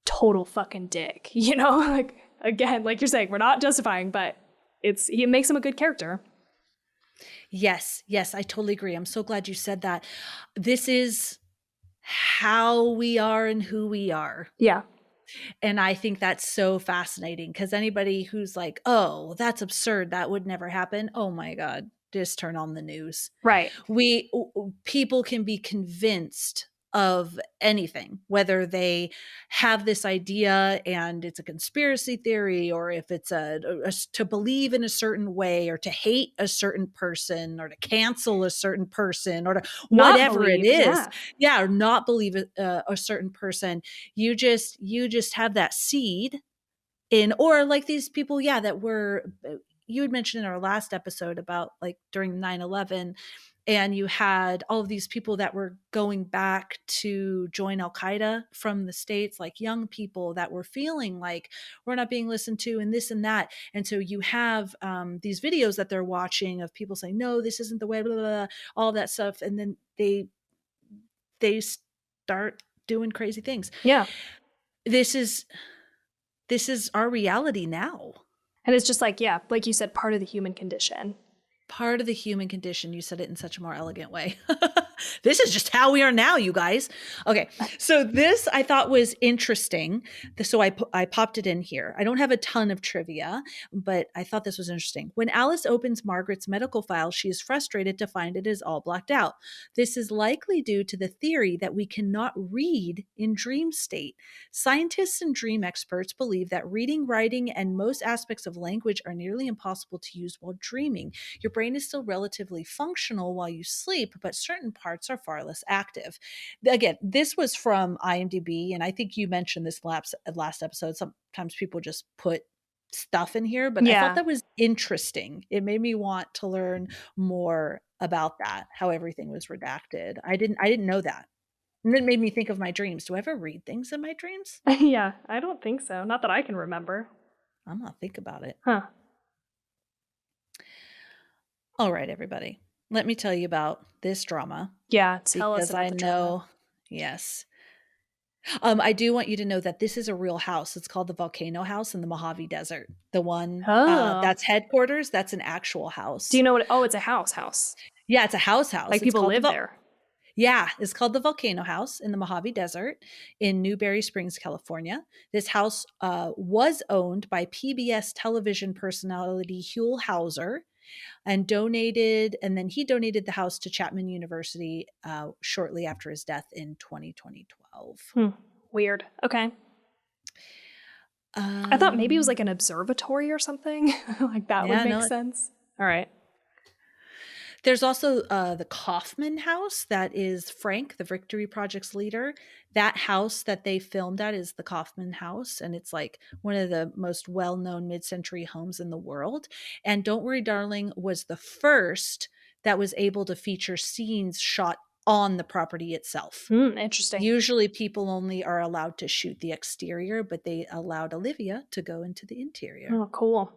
total fucking dick, Like, again, like you're saying, we're not justifying, but it makes him a good character. Yes, I totally agree. I'm so glad you said that. This is how we are and who we are. Yeah. And I think that's so fascinating, because anybody who's like, oh, that's absurd, that would never happen. Oh my God, just turn on the news. Right. People can be convinced of anything, whether they have this idea and it's a conspiracy theory, or if it's to believe in a certain way, or to hate a certain person, or to cancel a certain person, or to whatever it is. Or not believe a certain person. You just have that seed in, or like these people, that were, you had mentioned in our last episode about like during 9/11, and you had all of these people that were going back to join Al-Qaeda from the States, like young people that were feeling like we're not being listened to and this and that. And so you have these videos that they're watching of people saying, no, this isn't the way, blah, blah, blah, all that stuff. And then they start doing crazy things. Yeah. This is our reality now. And it's just like, like you said, part of the human condition. part of the human condition. You said it in such a more elegant way. This is just how we are now, you guys. Okay, so this I thought was interesting. So I popped it in here. I don't have a ton of trivia, but I thought this was interesting. When Alice opens Margaret's medical file, she is frustrated to find it is all blacked out. This is likely due to the theory that we cannot read in dream state. Scientists and dream experts believe that reading, writing, and most aspects of language are nearly impossible to use while dreaming. Your brain is still relatively functional while you sleep, but certain parts are far less active. Again, this was from IMDb, and I think you mentioned this last episode. Sometimes people just put stuff in here, but I thought that was interesting. It made me want to learn more about that, how everything was redacted. I didn't know that. And it made me think of my dreams. Do I ever read things in my dreams? Yeah, I don't think so. Not that I can remember. I'm gonna think about it. Huh. All right, everybody. Let me tell you about this drama. Yeah, tell us about the drama. Yes. I do want you to know that this is a real house. It's called the Volcano House in the Mojave Desert. The one that's headquarters, that's an actual house. Do you know what? Oh, it's a house. Yeah, it's a house. Like people live there. Yeah, it's called the Volcano House in the Mojave Desert in Newberry Springs, California. This house was owned by PBS television personality Huell Hauser, and then he donated the house to Chapman University shortly after his death in 2012. Weird. Okay. I thought maybe it was like an observatory or something. Like that would make sense. All right. There's also the Kaufman House. That is Frank, the Victory Project's leader. That house that they filmed at is the Kaufman House, and it's like one of the most well-known mid-century homes in the world. And Don't Worry, Darling was the first that was able to feature scenes shot on the property itself. Interesting. Usually people only are allowed to shoot the exterior, but they allowed Olivia to go into the interior. Oh, cool.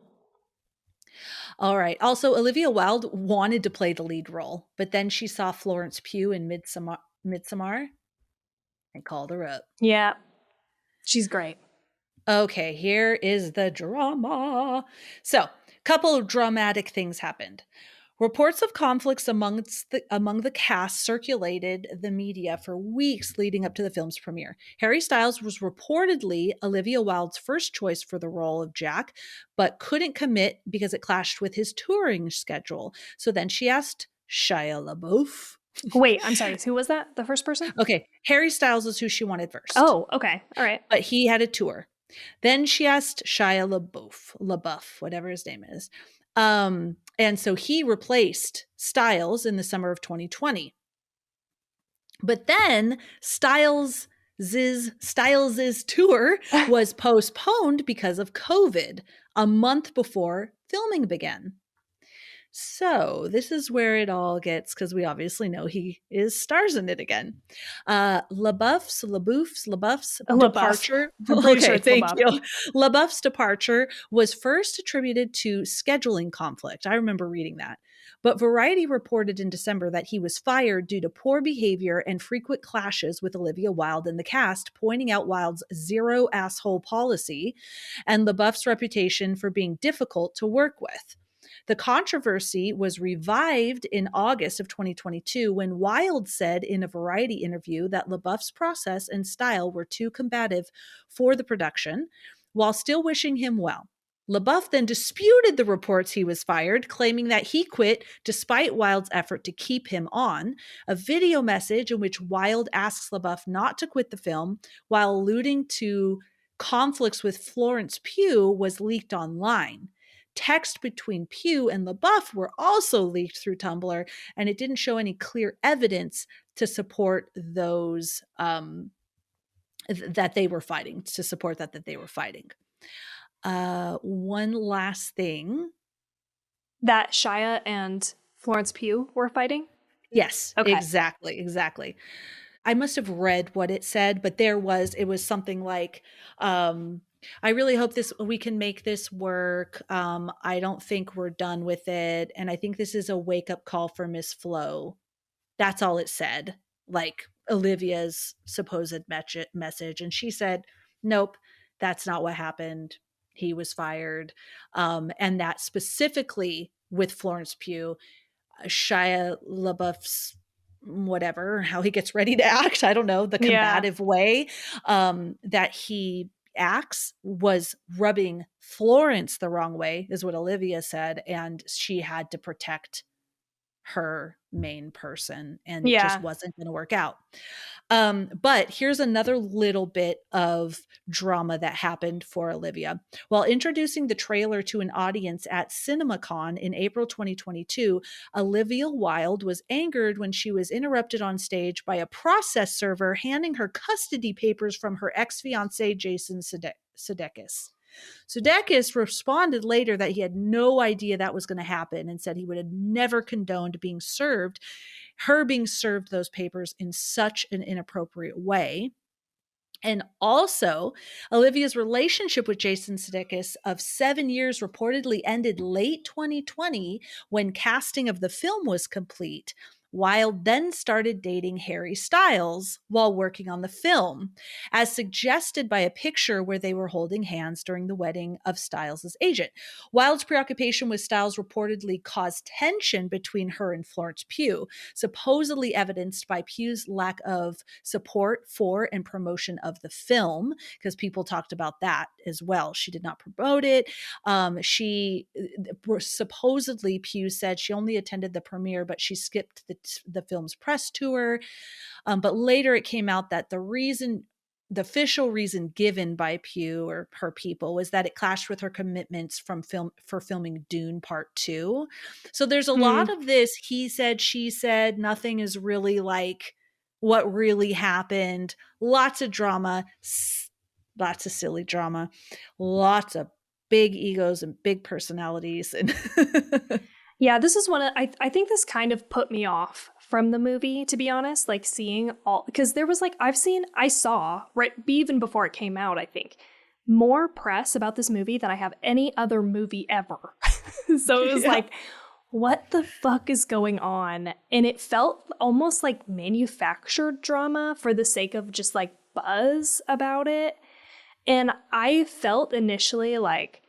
All right. Also, Olivia Wilde wanted to play the lead role, but then she saw Florence Pugh in Midsommar and called her up. Yeah. She's great. Okay, here is the drama. So, a couple of dramatic things happened. Reports of conflicts among the cast circulated the media for weeks leading up to the film's premiere. Harry Styles was reportedly Olivia Wilde's first choice for the role of Jack, but couldn't commit because it clashed with his touring schedule. So then she asked Shia LaBeouf. Wait, I'm sorry. Who was that? The first person? Okay, Harry Styles is who she wanted first. Oh, okay. All right. But he had a tour. Then she asked Shia LaBeouf, whatever his name is. And so he replaced Styles in the summer of 2020. But then Styles's tour was postponed because of COVID a month before filming began. So this is where it all gets, because we obviously know he stars in it again. LaBeouf's departure. Okay, thank you. LaBeouf's departure was first attributed to scheduling conflict. I remember reading that. But Variety reported in December that he was fired due to poor behavior and frequent clashes with Olivia Wilde and the cast, pointing out Wilde's zero asshole policy and LaBeouf's reputation for being difficult to work with. The controversy was revived in August of 2022 when Wilde said in a Variety interview that LaBeouf's process and style were too combative for the production, while still wishing him well. LaBeouf then disputed the reports he was fired, claiming that he quit despite Wilde's effort to keep him on. A video message in which Wilde asks LaBeouf not to quit the film while alluding to conflicts with Florence Pugh was leaked online. Text between Pugh and LaBeouf were also leaked through Tumblr, and it didn't show any clear evidence to support those that they were fighting, that they were fighting. One last thing. That Shia and Florence Pugh were fighting? Yes, okay. Exactly. I must have read what it said, but it was something like, I really hope we can make this work. I don't think we're done with it. And I think this is a wake-up call for Miss Flo. That's all it said, like Olivia's supposed message. And she said, nope, that's not what happened. He was fired. And that specifically with Florence Pugh, Shia LaBeouf's whatever, how he gets ready to act, I don't know, the combative way that he acts was rubbing Florence the wrong way, is what Olivia said, and she had to protect her main person, and it just wasn't going to work out. But here's another little bit of drama that happened for Olivia. While introducing the trailer to an audience at CinemaCon in April 2022, Olivia Wilde was angered when she was interrupted on stage by a process server handing her custody papers from her ex-fiancé, Jason Sudeikis. Sudeikis responded later that he had no idea that was going to happen and said he would have never condoned her being served those papers in such an inappropriate way. And also, Olivia's relationship with Jason Sudeikis of 7 years reportedly ended late 2020 when casting of the film was complete. Wilde then started dating Harry Styles while working on the film, as suggested by a picture where they were holding hands during the wedding of Styles' agent. Wilde's preoccupation with Styles reportedly caused tension between her and Florence Pugh, supposedly evidenced by Pugh's lack of support for and promotion of the film, because people talked about that as well. She did not promote it. Supposedly Pugh said she only attended the premiere, but she skipped the film's press tour. But later it came out that the official reason given by Pugh or her people was that it clashed with her commitments for filming Dune Part 2. So there's a lot of this he said, she said, nothing is really like what really happened. Lots of drama, lots of silly drama, lots of big egos and big personalities. And yeah, this is I think this kind of put me off from the movie, to be honest, like seeing all, because there was like, I saw, right, even before it came out, I think, more press about this movie than I have any other movie ever. So it was like, what the fuck is going on? And it felt almost like manufactured drama for the sake of just like buzz about it. And I felt initially like,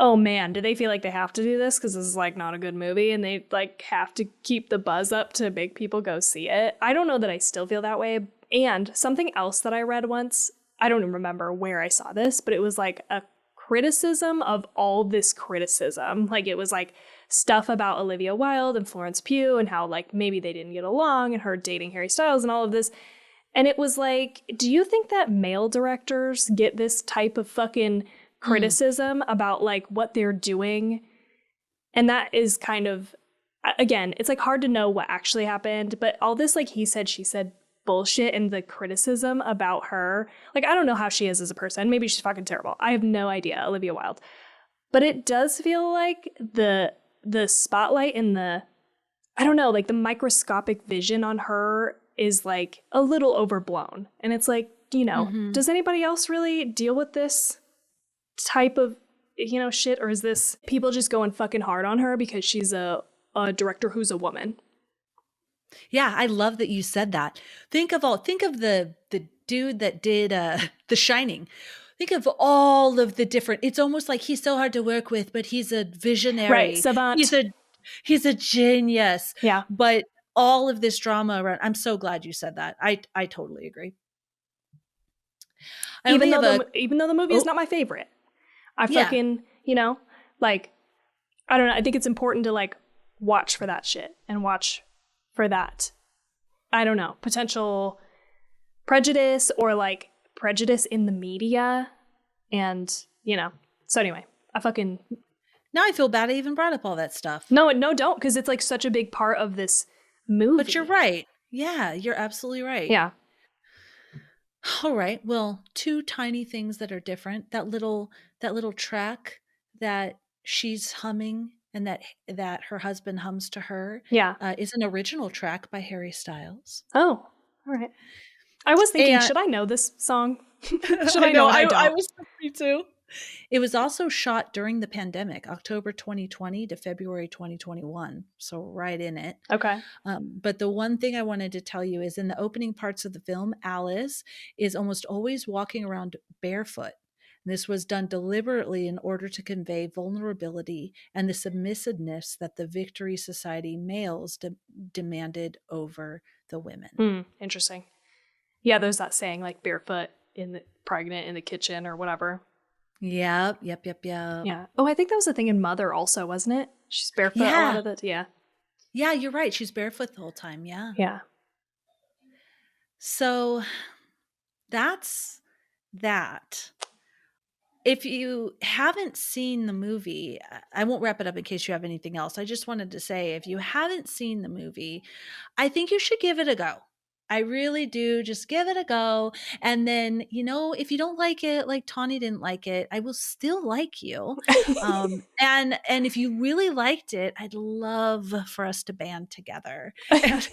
oh man, do they feel like they have to do this because this is like not a good movie and they like have to keep the buzz up to make people go see it? I don't know that I still feel that way. And something else that I read once, I don't even remember where I saw this, but it was like a criticism of all this criticism. Like it was like stuff about Olivia Wilde and Florence Pugh and how like maybe they didn't get along and her dating Harry Styles and all of this. And it was like, do you think that male directors get this type of fucking criticism about like what they're doing? And that is kind of, again, it's like hard to know what actually happened, but all this like he said, she said bullshit and the criticism about her, like I don't know how she is as a person. Maybe she's fucking terrible. I have no idea, Olivia Wilde. But it does feel like the spotlight and I don't know, like the microscopic vision on her is like a little overblown. And it's like, you know, does anybody else really deal with this type of, you know, shit? Or is this people just going fucking hard on her because she's a director who's a woman? Yeah, I love that you said that. Think of the dude that did The Shining. Think of all of the different, it's almost like he's so hard to work with, but he's a visionary. Right, savant. He's a genius. Yeah. But all of this drama around, I'm so glad you said that. I totally agree. Even though the movie is not my favorite. I fucking, you know, like, I don't know. I think it's important to like watch for that shit and watch for that, I don't know, potential prejudice or like prejudice in the media. And, you know, so anyway, now I feel bad I even brought up all that stuff. No, don't, because it's like such a big part of this movie. But you're right. Yeah, you're absolutely right. Yeah. All right. Well, two tiny things that are different. That little track that she's humming and that her husband hums to her. Yeah. Is an original track by Harry Styles. Oh, all right. I was thinking, should I know this song? Should I know? I was thinking too. It was also shot during the pandemic, October 2020 to February 2021. So right in it. Okay. But the one thing I wanted to tell you is in the opening parts of the film, Alice is almost always walking around barefoot. This was done deliberately in order to convey vulnerability and the submissiveness that the Victory Society males demanded over the women. Interesting. Yeah, there's that saying like barefoot in the pregnant in the kitchen or whatever. Yep. Yeah. Oh, I think that was a thing in Mother also, wasn't it? She's barefoot a lot of it. Yeah. Yeah, you're right. She's barefoot the whole time. Yeah. Yeah. So that's that. If you haven't seen the movie, I won't wrap it up in case you have anything else. I just wanted to say, if you haven't seen the movie, I think you should give it a go. I really do. Just give it a go. And then, if you don't like it, like Tawny didn't like it, I will still like you. And if you really liked it, I'd love for us to band together. And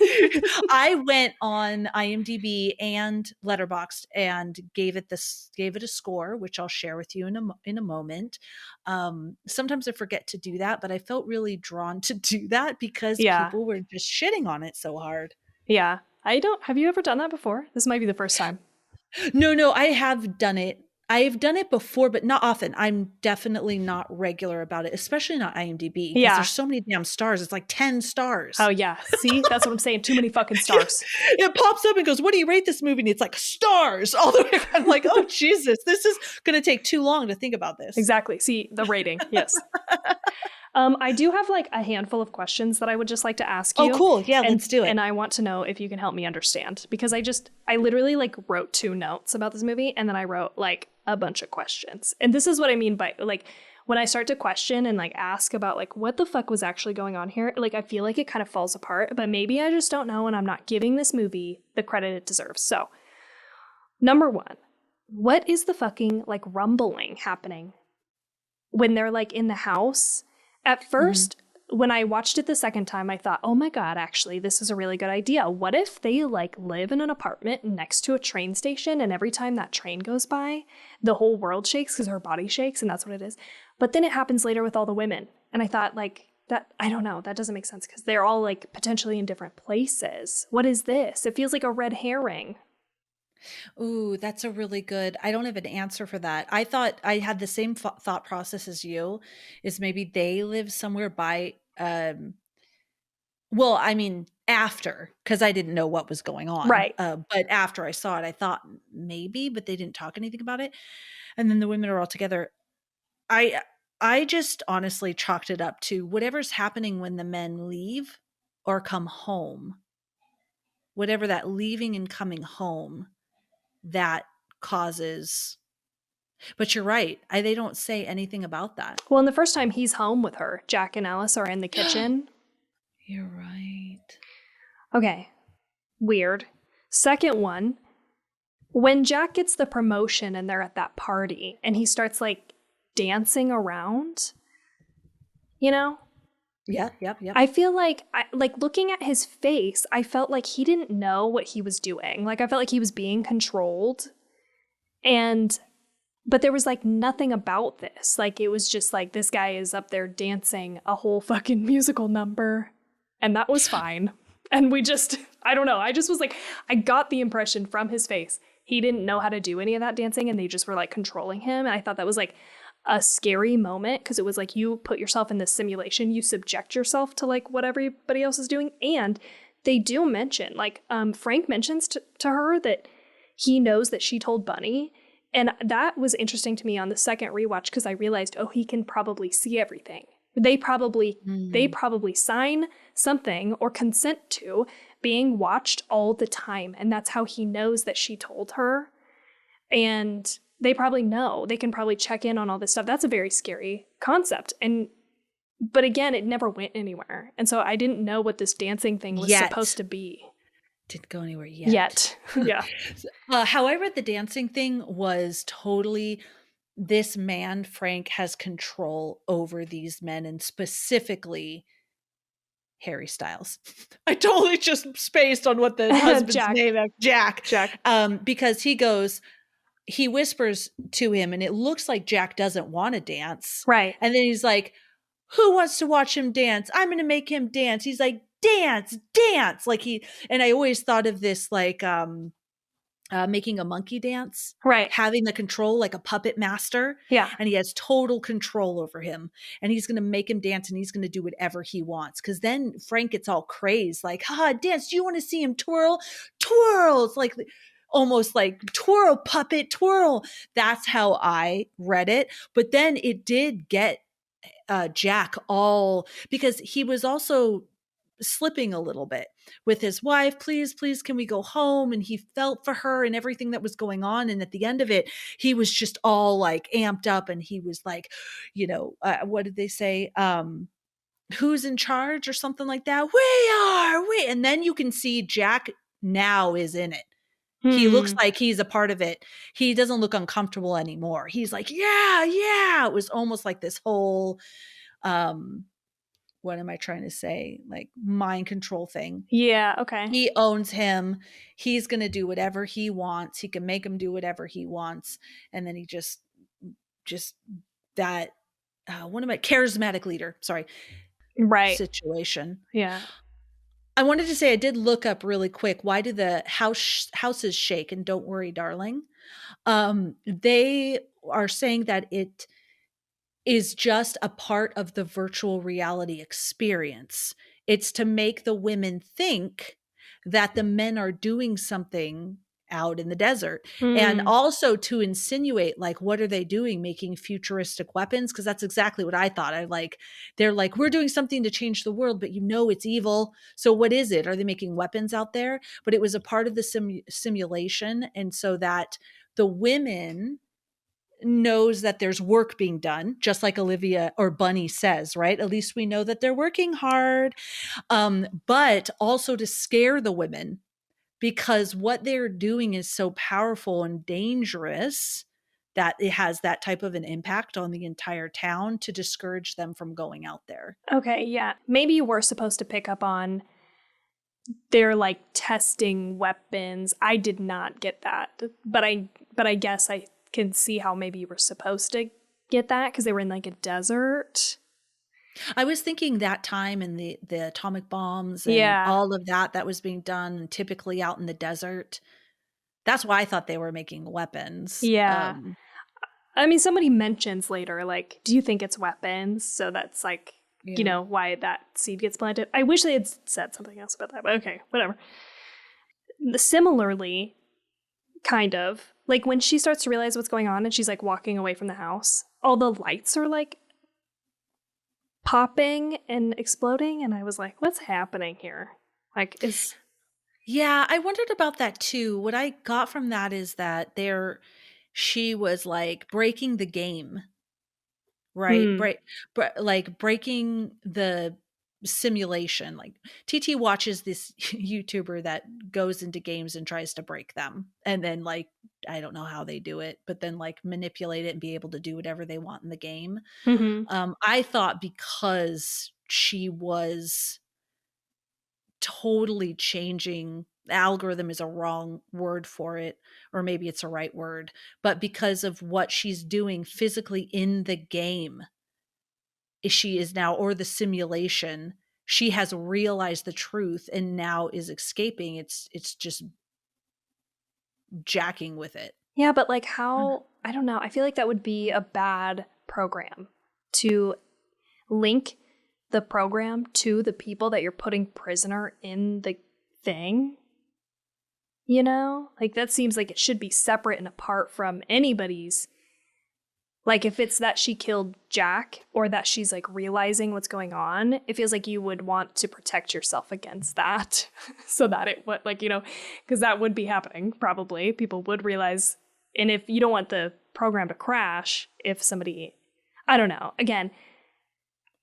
I went on IMDb and Letterboxd and gave it a score, which I'll share with you in a moment. Sometimes I forget to do that, but I felt really drawn to do that because people were just shitting on it so hard. Yeah. Have you ever done that before? This might be the first time. No, I have done it. I've done it before, but not often. I'm definitely not regular about it, especially not IMDb. Because there's so many damn stars. It's like 10 stars. Oh, yeah. See? That's what I'm saying. Too many fucking stars. It pops up and goes, what do you rate this movie? And it's like stars all the way around. I'm like, oh, Jesus, this is going to take too long to think about this. Exactly. See, the rating. Yes. I do have like a handful of questions that I would just like to ask you. Oh, cool. Yeah, let's do it. And I want to know if you can help me understand, because I literally like wrote 2 notes about this movie and then I wrote like a bunch of questions. And this is what I mean by like, when I start to question and like ask about like what the fuck was actually going on here, like I feel like it kind of falls apart, but maybe I just don't know and I'm not giving this movie the credit it deserves. So, number 1, what is the fucking like rumbling happening when they're like in the house? At first, when I watched it the second time, I thought, oh my God, actually, this is a really good idea. What if they like live in an apartment next to a train station and every time that train goes by, the whole world shakes because her body shakes and that's what it is. But then it happens later with all the women. And I thought like that, I don't know, that doesn't make sense because they're all like potentially in different places. What is this? It feels like a red herring. Ooh, that's a really good. I don't have an answer for that. I thought I had the same thought process as you, is maybe they live somewhere by well, I mean, after, because I didn't know what was going on. Right. But after I saw it, I thought maybe, but they didn't talk anything about it. And then the women are all together. I just honestly chalked it up to whatever's happening when the men leave or come home. Whatever that leaving and coming home that causes. But you're right. They don't say anything about that. Well, and the first time he's home with her, Jack and Alice are in the kitchen. You're right. Okay. Weird. Second one, when Jack gets the promotion and they're at that party and he starts like dancing around, Yep. I feel like, looking at his face, I felt like he didn't know what he was doing. Like I felt like he was being controlled. But there was like nothing about this. Like it was just like this guy is up there dancing a whole fucking musical number. And that was fine. And I don't know. I just was like, I got the impression from his face, he didn't know how to do any of that dancing and they just were like controlling him. And I thought that was like a scary moment because it was like you put yourself in this simulation, you subject yourself to like what everybody else is doing. And they do mention, like Frank mentions to her that he knows that she told Bunny. And that was interesting to me on the second rewatch because I realized, oh, he can probably see everything. They probably sign something or consent to being watched all the time. And that's how he knows that she told her. And they probably know. They can probably check in on all this stuff. That's a very scary concept. But again, it never went anywhere. And so I didn't know what this dancing thing was supposed to be. Didn't go anywhere yet. Yeah. However, the dancing thing was totally, this man, Frank, has control over these men, and specifically Harry Styles. I totally just spaced on what the husband's name is. Jack. Because he whispers to him and it looks like Jack doesn't want to dance. Right. And then he's like, who wants to watch him dance? I'm going to make him dance. He's like, dance. Like and I always thought of this like making a monkey dance, Right. having the control like a puppet master, Yeah. and he has total control over him. And he's going to make him dance, and he's going to do whatever he wants. Because then Frank gets all crazed, like, "Ha, dance! Do you want to see him twirl? Twirls like." Almost like twirl, puppet, twirl. That's how I read it. But then it did get Jack all, because he was also slipping a little bit with his wife. Please, please, can we go home? And he felt for her and everything that was going on. And at the end of it, he was just all like amped up, and he was like, what did they say? Who's in charge or something like that? We. And then you can see Jack now is in it. He looks Hmm. like he's a part of it. He doesn't look uncomfortable anymore. He's like, yeah, yeah. It was almost like this whole, what am I trying to say? Like mind control thing. Yeah. Okay. He owns him. He's going to do whatever he wants. He can make him do whatever he wants. And then he just that, what am I, charismatic leader, sorry, Right. situation. Yeah. I wanted to say, I did look up really quick. Why do the houses shake? And don't worry, darling. They are saying that it is just a part of the virtual reality experience. It's to make the women think that the men are doing something out in the desert, and Hmm. also to insinuate, like, what are they doing, making futuristic weapons? Because that's exactly what I thought. They're like, we're doing something to change the world, but it's evil. So what is it? Are they making weapons out there? But it was a part of the simulation, and so that the women knows that there's work being done, just like Olivia or Bunny says, right? At least we know that they're working hard. But also to scare the women, because what they're doing is so powerful and dangerous that it has that type of an impact on the entire town, to discourage them from going out there. Okay. Yeah. Maybe you were supposed to pick up on they're like testing weapons. I did not get that, but I guess I can see how maybe you were supposed to get that because they were in like a desert. I was thinking that time, and the atomic bombs and Yeah. all of that was being done typically out in the desert. That's why I thought they were making weapons. Yeah. I mean, somebody mentions later, like, do you think it's weapons? So that's like, Yeah. why that seed gets planted. I wish they had said something else about that, but okay, whatever. Similarly, kind of, like when she starts to realize what's going on and she's like walking away from the house, all the lights are like popping and exploding. And I was like, what's happening here? Like, Yeah, I wondered about that too. What I got from that is that she was like breaking the game, right? hmm. Like breaking the simulation. Like TT watches this YouTuber that goes into games and tries to break them. And then, like, I don't know how they do it, but then like manipulate it and be able to do whatever they want in the game. Hmm. I thought because she was totally changing, the algorithm is a wrong word for it, or maybe it's a right word, but because of what she's doing physically in the game, she is now, or the simulation, she has realized the truth and now is escaping. It's just jacking with it. Yeah, but like how, I don't know. I feel like that would be a bad program to link the program to the people that you're putting prisoner in the thing. Like that seems like it should be separate and apart from anybody's. Like if it's that she killed Jack or that she's like realizing what's going on, it feels like you would want to protect yourself against that so that it would like, because that would be happening probably. People would realize. And if you don't want the program to crash, if somebody, I don't know, again,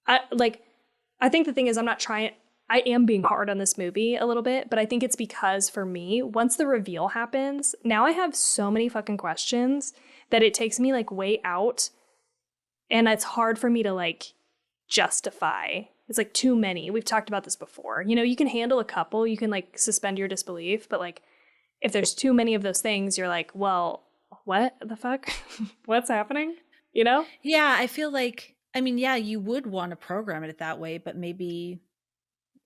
I think the thing is I am being hard on this movie a little bit, but I think it's because for me, once the reveal happens, now I have so many fucking questions that it takes me like way out, and it's hard for me to like justify. It's like too many. We've talked about this before. You can handle a couple, you can like suspend your disbelief, but like if there's too many of those things, you're like, well, what the fuck? What's happening? Yeah, I feel like, I mean, yeah, you would want to program it that way, but maybe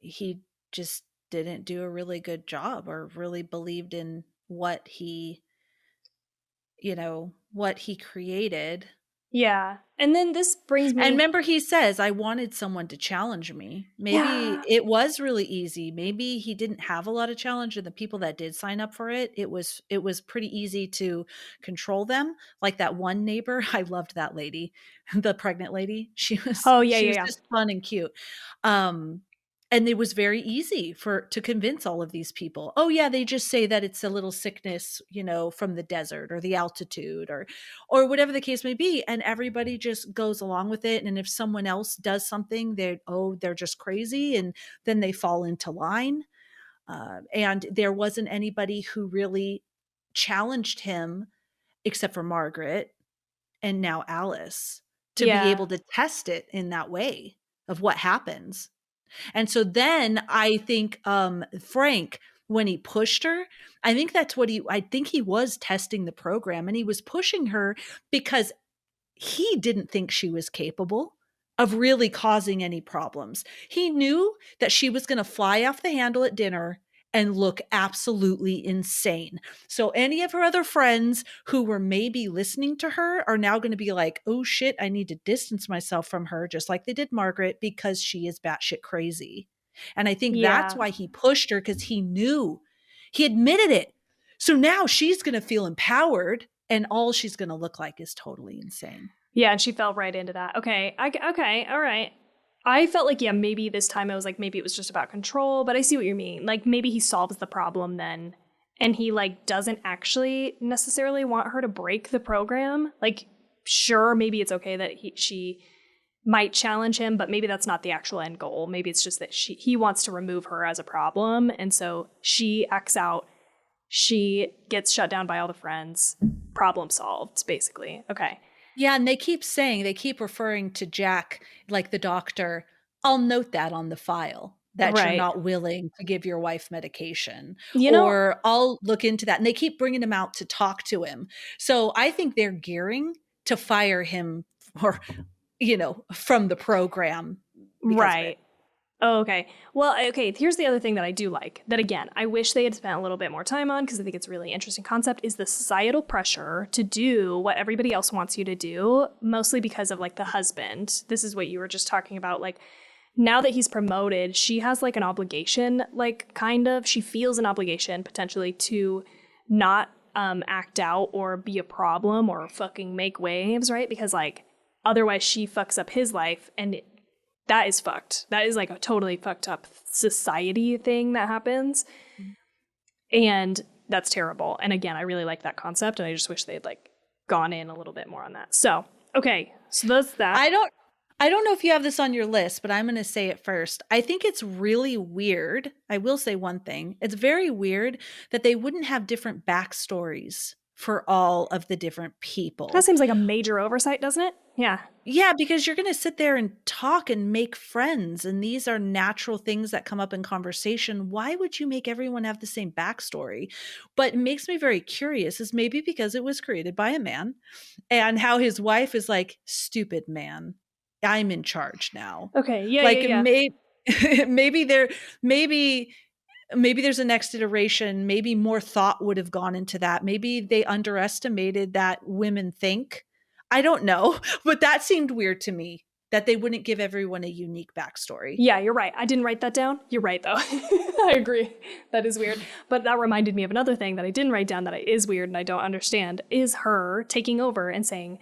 he just didn't do a really good job or really believed in what he, what he created. Yeah. And then this brings And me. remember, he says, I wanted someone to challenge me. Maybe Yeah. it was really easy. Maybe he didn't have a lot of challenge, and the people that did sign up for it, it was pretty easy to control them. Like that one neighbor, I loved that lady, the pregnant lady. She was Oh, yeah, she yeah, was yeah. just fun and cute. And it was very easy to convince all of these people. Oh yeah, they just say that it's a little sickness, from the desert or the altitude or whatever the case may be, and everybody just goes along with it. And if someone else does something, they're just crazy, and then they fall into line. And there wasn't anybody who really challenged him except for Margaret and now Alice to be Yeah. able to test it in that way of what happens. And so then I think Frank, when he pushed her, I think he was testing the program, and he was pushing her because he didn't think she was capable of really causing any problems. He knew that she was going to fly off the handle at dinner and look absolutely insane. So any of her other friends who were maybe listening to her are now going to be like, oh shit, I need to distance myself from her, just like they did Margaret, because she is batshit crazy. And I think that's Yeah. why he pushed her, because he knew, he admitted it. So now she's going to feel empowered, and all she's going to look like is totally insane. Yeah, and she fell right into that. Okay. Okay. All right. I felt like, yeah, maybe this time I was like, maybe it was just about control, but I see what you mean. Like, maybe he solves the problem then, and he, like, doesn't actually necessarily want her to break the program. Like, sure, maybe it's okay that she might challenge him, but maybe that's not the actual end goal. Maybe it's just that he wants to remove her as a problem, and so she acts out. She gets shut down by all the friends. Problem solved, basically. Okay. Yeah, and they keep referring to Jack like the doctor. I'll note that on the file that you're Right. not willing to give your wife medication, You know, or I'll look into that. And they keep bringing him out to talk to him. So I think they're gearing to fire him or, from the program because of it. right. Oh, okay. Well, okay, here's the other thing that I do like. That again, I wish they had spent a little bit more time on because I think it's a really interesting concept is the societal pressure to do what everybody else wants you to do, mostly because of like the husband. This is what you were just talking about like now that he's promoted, she has like an obligation, like kind of, she feels an obligation potentially to not act out or be a problem or fucking make waves, right? Because like otherwise she fucks up his life and that is fucked. That is like a totally fucked up society thing that happens. And that's terrible. And again, I really like that concept and I just wish they'd like gone in a little bit more on that. So, okay. So that's that. I don't know if you have this on your list, but I'm going to say it first. I think it's really weird. I will say one thing. It's very weird that they wouldn't have different backstories for all of the different people. That seems like a major oversight, doesn't it? Yeah. Yeah, because you're going to sit there and talk and make friends, and these are natural things that come up in conversation. Why would you make everyone have the same backstory? But it makes me very curious, is maybe because it was created by a man and how his wife is like, stupid man, I'm in charge now. Okay. Yeah. Like Yeah. maybe maybe there's a next iteration. Maybe more thought would have gone into that. Maybe they underestimated that women think. I don't know, but that seemed weird to me that they wouldn't give everyone a unique backstory. Yeah, you're right. I didn't write that down. You're right, though. I agree. That is weird. But that reminded me of another thing that I didn't write down that is weird and I don't understand is her taking over and saying,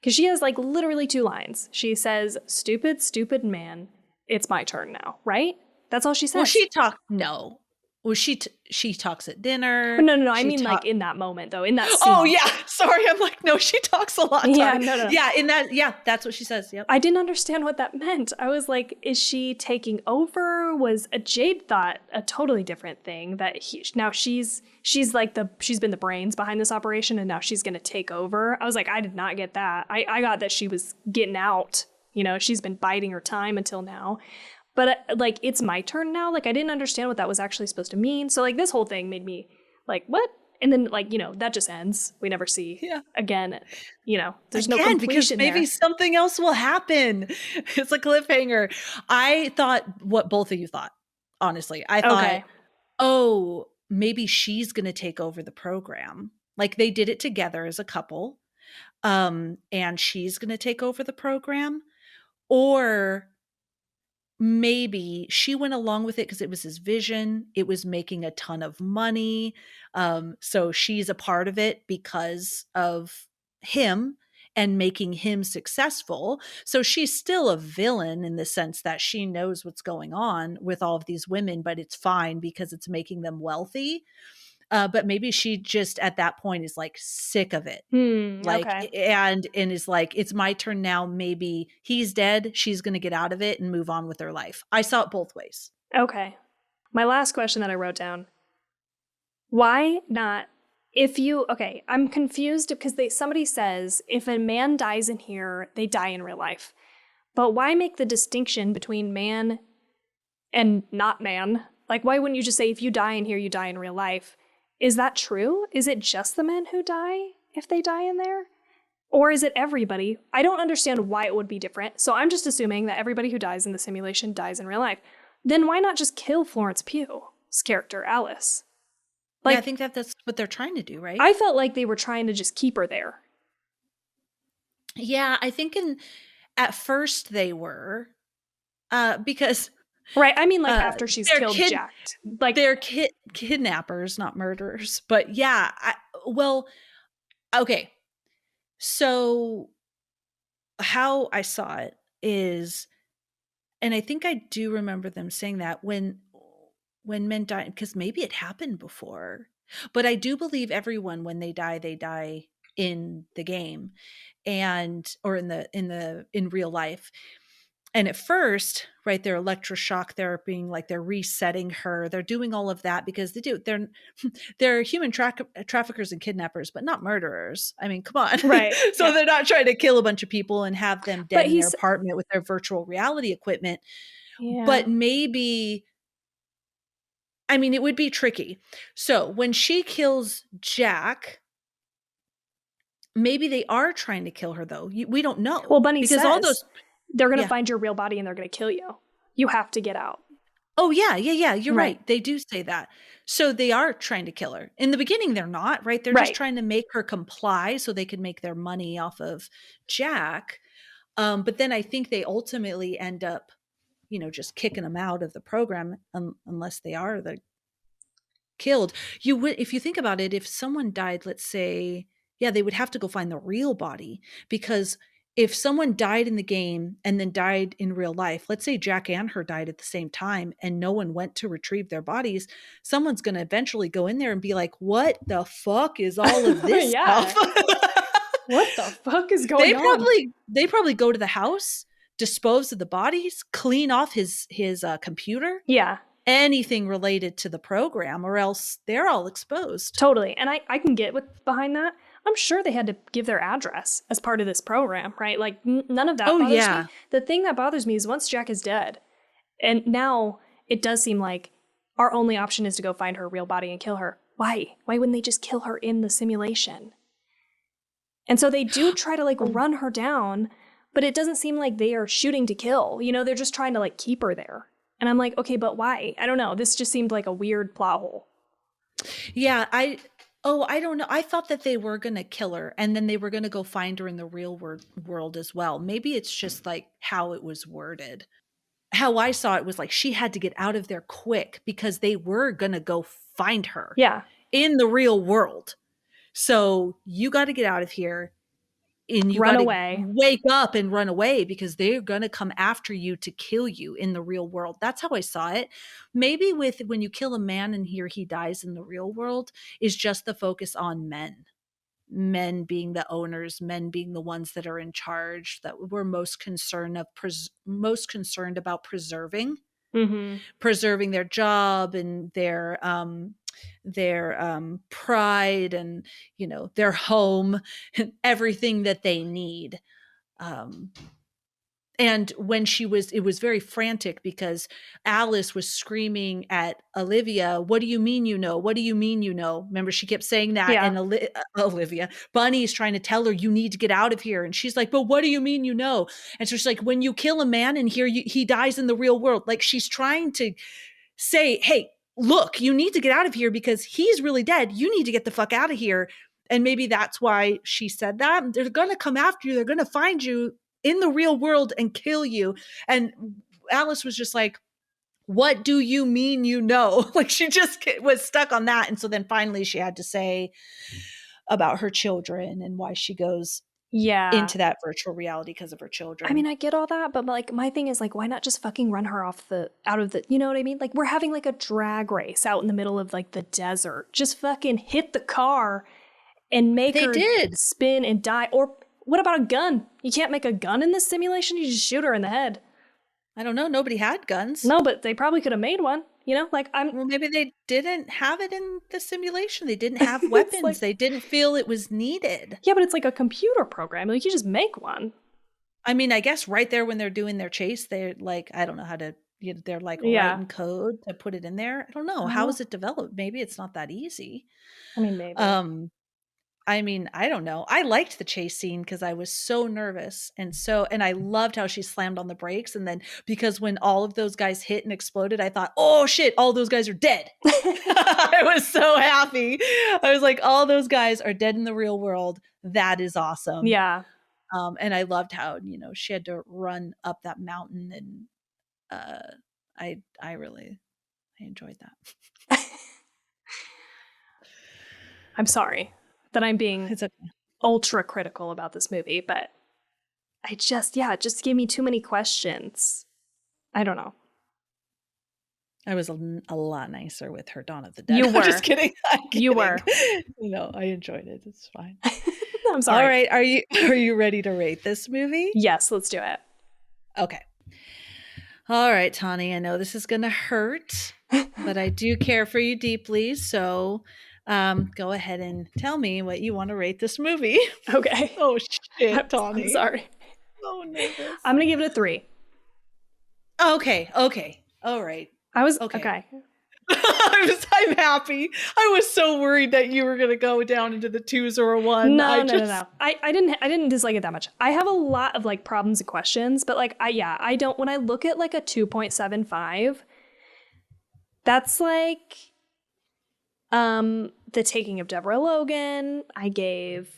because she has like literally 2 lines. She says, stupid, stupid man, it's my turn now, right? That's all she says. Well, she talked, no. Well, she talks at dinner. No. I mean, like in that moment, though, in that scene. Oh yeah, sorry. I'm like, no, she talks a lot. Yeah, no. Yeah, that's what she says. Yep. I didn't understand what that meant. I was like, is she taking over? Was Jade thought a totally different thing that now she's like she's been the brains behind this operation and now she's going to take over. I was like, I did not get that. I got that she was getting out. She's been biding her time until now. But like, it's my turn now. Like, I didn't understand what that was actually supposed to mean. So like, this whole thing made me like, what? And then like, that just ends. We never see again. There's no completion because maybe there. something else will happen. It's a cliffhanger. I thought what both of you thought. Honestly, I thought, oh, maybe she's going to take over the program. Like they did it together as a couple. And she's going to take over the program, or maybe she went along with it because it was his vision. It was making a ton of money. So she's a part of it because of him and making him successful. So she's still a villain in the sense that she knows what's going on with all of these women, but it's fine because it's making them wealthy. But maybe she just at that point is like sick of it. Like, Okay. and is like, it's my turn now. Maybe he's dead. She's going to get out of it and move on with her life. I saw it both ways. Okay. My last question that I wrote down. Why not? Okay, I'm confused because somebody says if a man dies in here, they die in real life. But why make the distinction between man and not man? Like, why wouldn't you just say if you die in here, you die in real life? Is that true? Is it just the men who die if they die in there? Or is it everybody? I don't understand why it would be different. So I'm just assuming that everybody who dies in the simulation dies in real life. Then why not just kill Florence Pugh's character, Alice? Like, yeah, I think that's what they're trying to do, right? I felt like they were trying to just keep her there. Yeah, I think at first they were. Because... Right, I mean, like, after she's killed Jack. Like, they're kidnappers, not murderers. But yeah, well, okay. So how I saw it is, and I think I do remember them saying that when men die, because maybe it happened before, but I do believe everyone, when they die in the game or in real life. And at first, right, they're electroshock therapying, like they're resetting her. They're doing all of that because they're human traffickers and kidnappers, but not murderers. I mean, come on. Right. So yeah. They're not trying to kill a bunch of people and have them dead in their apartment with their virtual reality equipment. Yeah. But maybe, I mean, it would be tricky. So when she kills Jack, maybe they are trying to kill her, though. We don't know. Well, Bunny says all those... They're going to find your real body and they're going to kill you. You have to get out. Oh, yeah. You're right. They do say that. So they are trying to kill her. In the beginning, they're not, right? They're just trying to make her comply so they can make their money off of Jack. But then I think they ultimately end up, just kicking them out of the program unless they are killed. If you think about it, if someone died, let's say, they would have to go find the real body, because if someone died in the game and then died in real life, let's say Jack and her died at the same time and no one went to retrieve their bodies, someone's going to eventually go in there and be like, what the fuck is all of this stuff? What the fuck is going on? They probably go to the house, dispose of the bodies, clean off his computer. Yeah. Anything related to the program, or else they're all exposed. Totally. And I can get behind that. I'm sure they had to give their address as part of this program, right? Like, none of that bothers me. The thing that bothers me is once Jack is dead, and now it does seem like our only option is to go find her real body and kill her. Why? Why wouldn't they just kill her in the simulation? And so they do try to, run her down, but it doesn't seem like they are shooting to kill. They're just trying to, keep her there. And I'm like, okay, but why? I don't know. This just seemed like a weird plot hole. Yeah, I don't know. I thought that they were going to kill her and then they were going to go find her in the real world as well. Maybe it's just like how it was worded. How I saw it was like she had to get out of there quick because they were going to go find her in the real world. So you got to get out of here. And you run gotta away. Wake up and run away because they're going to come after you to kill you in the real world. That's how I saw it. Maybe when you kill a man and here he dies in the real world is just the focus on men being the owners, men being the ones that are in charge, that we're most concerned about preserving, preserving their job and their pride and their home and everything that they need. And when it was very frantic because Alice was screaming at Olivia, what do you mean you know? What do you mean you know? Remember, she kept saying that. Yeah. And Olivia, Bunny's trying to tell her, you need to get out of here. And she's like, but what do you mean you know? And so she's like, when you kill a man in here, he dies in the real world. Like, she's trying to say, hey, look, you need to get out of here because he's really dead. You need to get the fuck out of here. And maybe that's why she said that. They're going to come after you. They're going to find you in the real world and kill you. And Alice was just like, what do you mean, you know? Like, she just was stuck on that. And so then finally she had to say about her children and why she goes into that virtual reality because of her children. I mean, I get all that, but like my thing is like, why not just fucking run her out of the, you know what I mean? Like, we're having like a drag race out in the middle of like the desert. Just fucking hit the car and make her spin and die. Or what about a gun? You can't make a gun in this simulation. You just shoot her in the head. I don't know. Nobody had guns. No, but they probably could have made one. You know, like well, maybe they didn't have it in the simulation. They didn't have weapons. Like, they didn't feel it was needed. Yeah, but it's like a computer program. Like, you just make one. I mean, I guess right there when they're doing their chase, they're like, I don't know how to, they're like writing code to put it in there. I don't know. How is it developed? Maybe it's not that easy. I mean, maybe. I mean, I don't know. I liked the chase scene because I was so nervous and I loved how she slammed on the brakes. And then because when all of those guys hit and exploded, I thought, oh shit, all those guys are dead. I was so happy. I was like, all those guys are dead in the real world. That is awesome. Yeah. And I loved how, she had to run up that mountain and I enjoyed that. I'm sorry that I'm being ultra critical about this movie, but it just gave me too many questions. I don't know. I was a lot nicer with her Dawn of the Dead. You were. I'm just kidding. You were. I enjoyed it. It's fine. I'm sorry. All right. Are you ready to rate this movie? Yes, let's do it. Okay. All right, Tawny. I know this is going to hurt, but I do care for you deeply. So go ahead and tell me what you want to rate this movie. Okay. Oh shit, Tawny. I'm sorry. So nervous. I'm gonna give it a 3. Okay. All right. I was okay. I'm happy. I was so worried that you were gonna go down into the 2s or a 1. No. I didn't dislike it that much. I have a lot of like problems and questions, but like I don't, when I look at like a 2.75, that's like The Taking of Deborah Logan.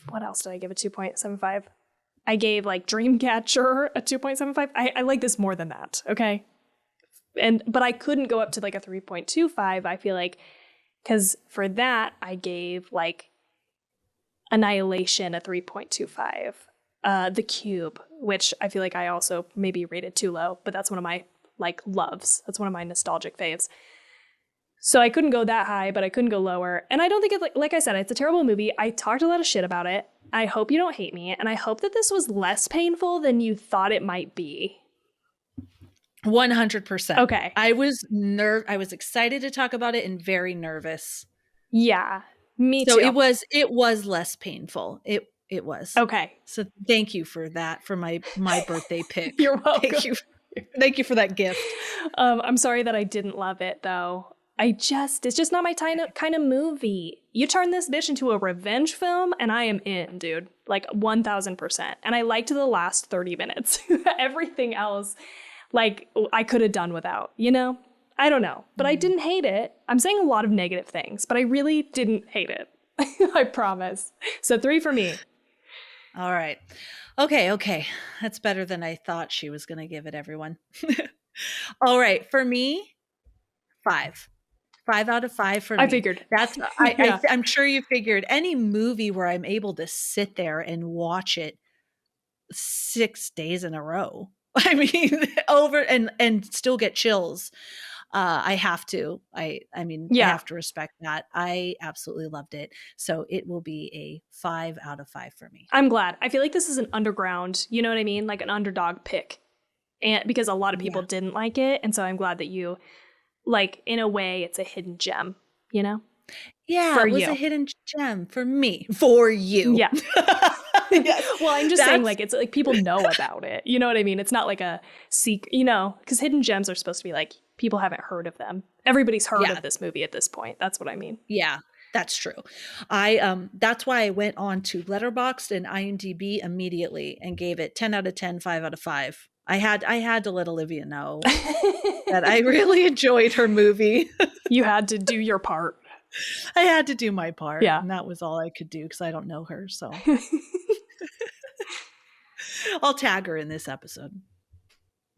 What else did I give a 2.75? I gave like Dreamcatcher a 2.75. I like this more than that, okay? But I couldn't go up to like a 3.25, I feel like, because for that I gave like Annihilation a 3.25. The Cube, which I feel like I also maybe rated too low, but that's one of my like loves. That's one of my nostalgic faves. So I couldn't go that high, but I couldn't go lower. And I don't think it's like I said, it's a terrible movie. I talked a lot of shit about it. I hope you don't hate me. And I hope that this was less painful than you thought it might be. 100%. Okay. I was excited to talk about it and very nervous. Yeah, me too. So it was less painful. It was. Okay. So thank you for that, for my birthday pick. You're welcome. Thank you for that gift. I'm sorry that I didn't love it though. It's just not my kind of movie. You turn this bitch into a revenge film and I am in, dude. Like 1000%. And I liked the last 30 minutes. Everything else, like, I could have done without, I don't know, but I didn't hate it. I'm saying a lot of negative things, but I really didn't hate it. I promise. So 3 for me. All right. Okay. That's better than I thought she was going to give it, everyone. All right. For me, 5. 5 out of 5 for me. I figured. That's I'm sure you figured. Any movie where I'm able to sit there and watch it 6 days in a row. I mean, over and still get chills. I have to. I have to respect that. I absolutely loved it. So it will be a 5 out of 5 for me. I'm glad. I feel like this is an underground, you know what I mean? Like an underdog pick. And because a lot of people didn't like it. And so I'm glad that you, like, in a way, it's a hidden gem, Yeah, it was a hidden gem for me. For you. Yeah. Well, I'm just saying, like, it's like people know about it. You know what I mean? It's not like a secret, because hidden gems are supposed to be like, people haven't heard of them. Everybody's heard of this movie at this point. That's what I mean. Yeah, that's true. That's why I went on to Letterboxd and IMDb immediately and gave it 10 out of 10, 5 out of 5. I had to let Olivia know that I really enjoyed her movie. You had to do your part. I had to do my part. Yeah. And that was all I could do because I don't know her. So I'll tag her in this episode.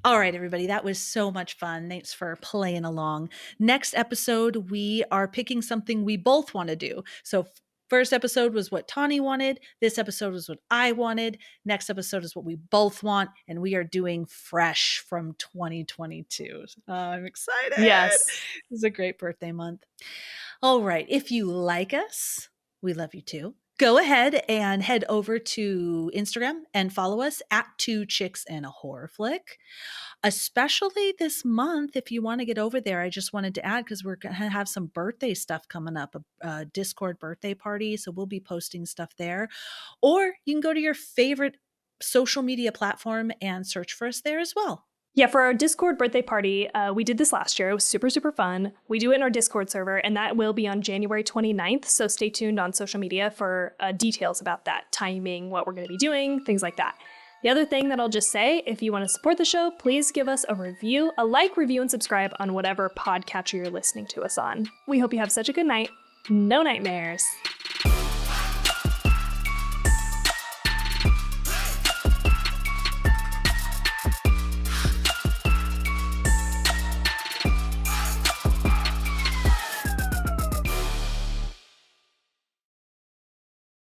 All right, everybody, that was so much fun. Thanks for playing along. Next episode, we are picking something we both want to do. So first episode was what Tawny wanted. This episode was what I wanted. Next episode is what we both want. And we are doing Fresh from 2022. I'm excited. Yes. This is a great birthday month. All right. If you like us, we love you too. Go ahead and head over to Instagram and follow us at 2 Chicks and a Horror Flick. Especially this month, if you want to get over there, I just wanted to add, because we're going to have some birthday stuff coming up, a Discord birthday party. So we'll be posting stuff there. Or you can go to your favorite social media platform and search for us there as well. Yeah, for our Discord birthday party, we did this last year. It was super, super fun. We do it in our Discord server, and that will be on January 29th. So stay tuned on social media for details about that, timing, what we're going to be doing, things like that. The other thing that I'll just say, if you want to support the show, please give us a review, a like, review, and subscribe on whatever podcatcher you're listening to us on. We hope you have such a good night. No nightmares.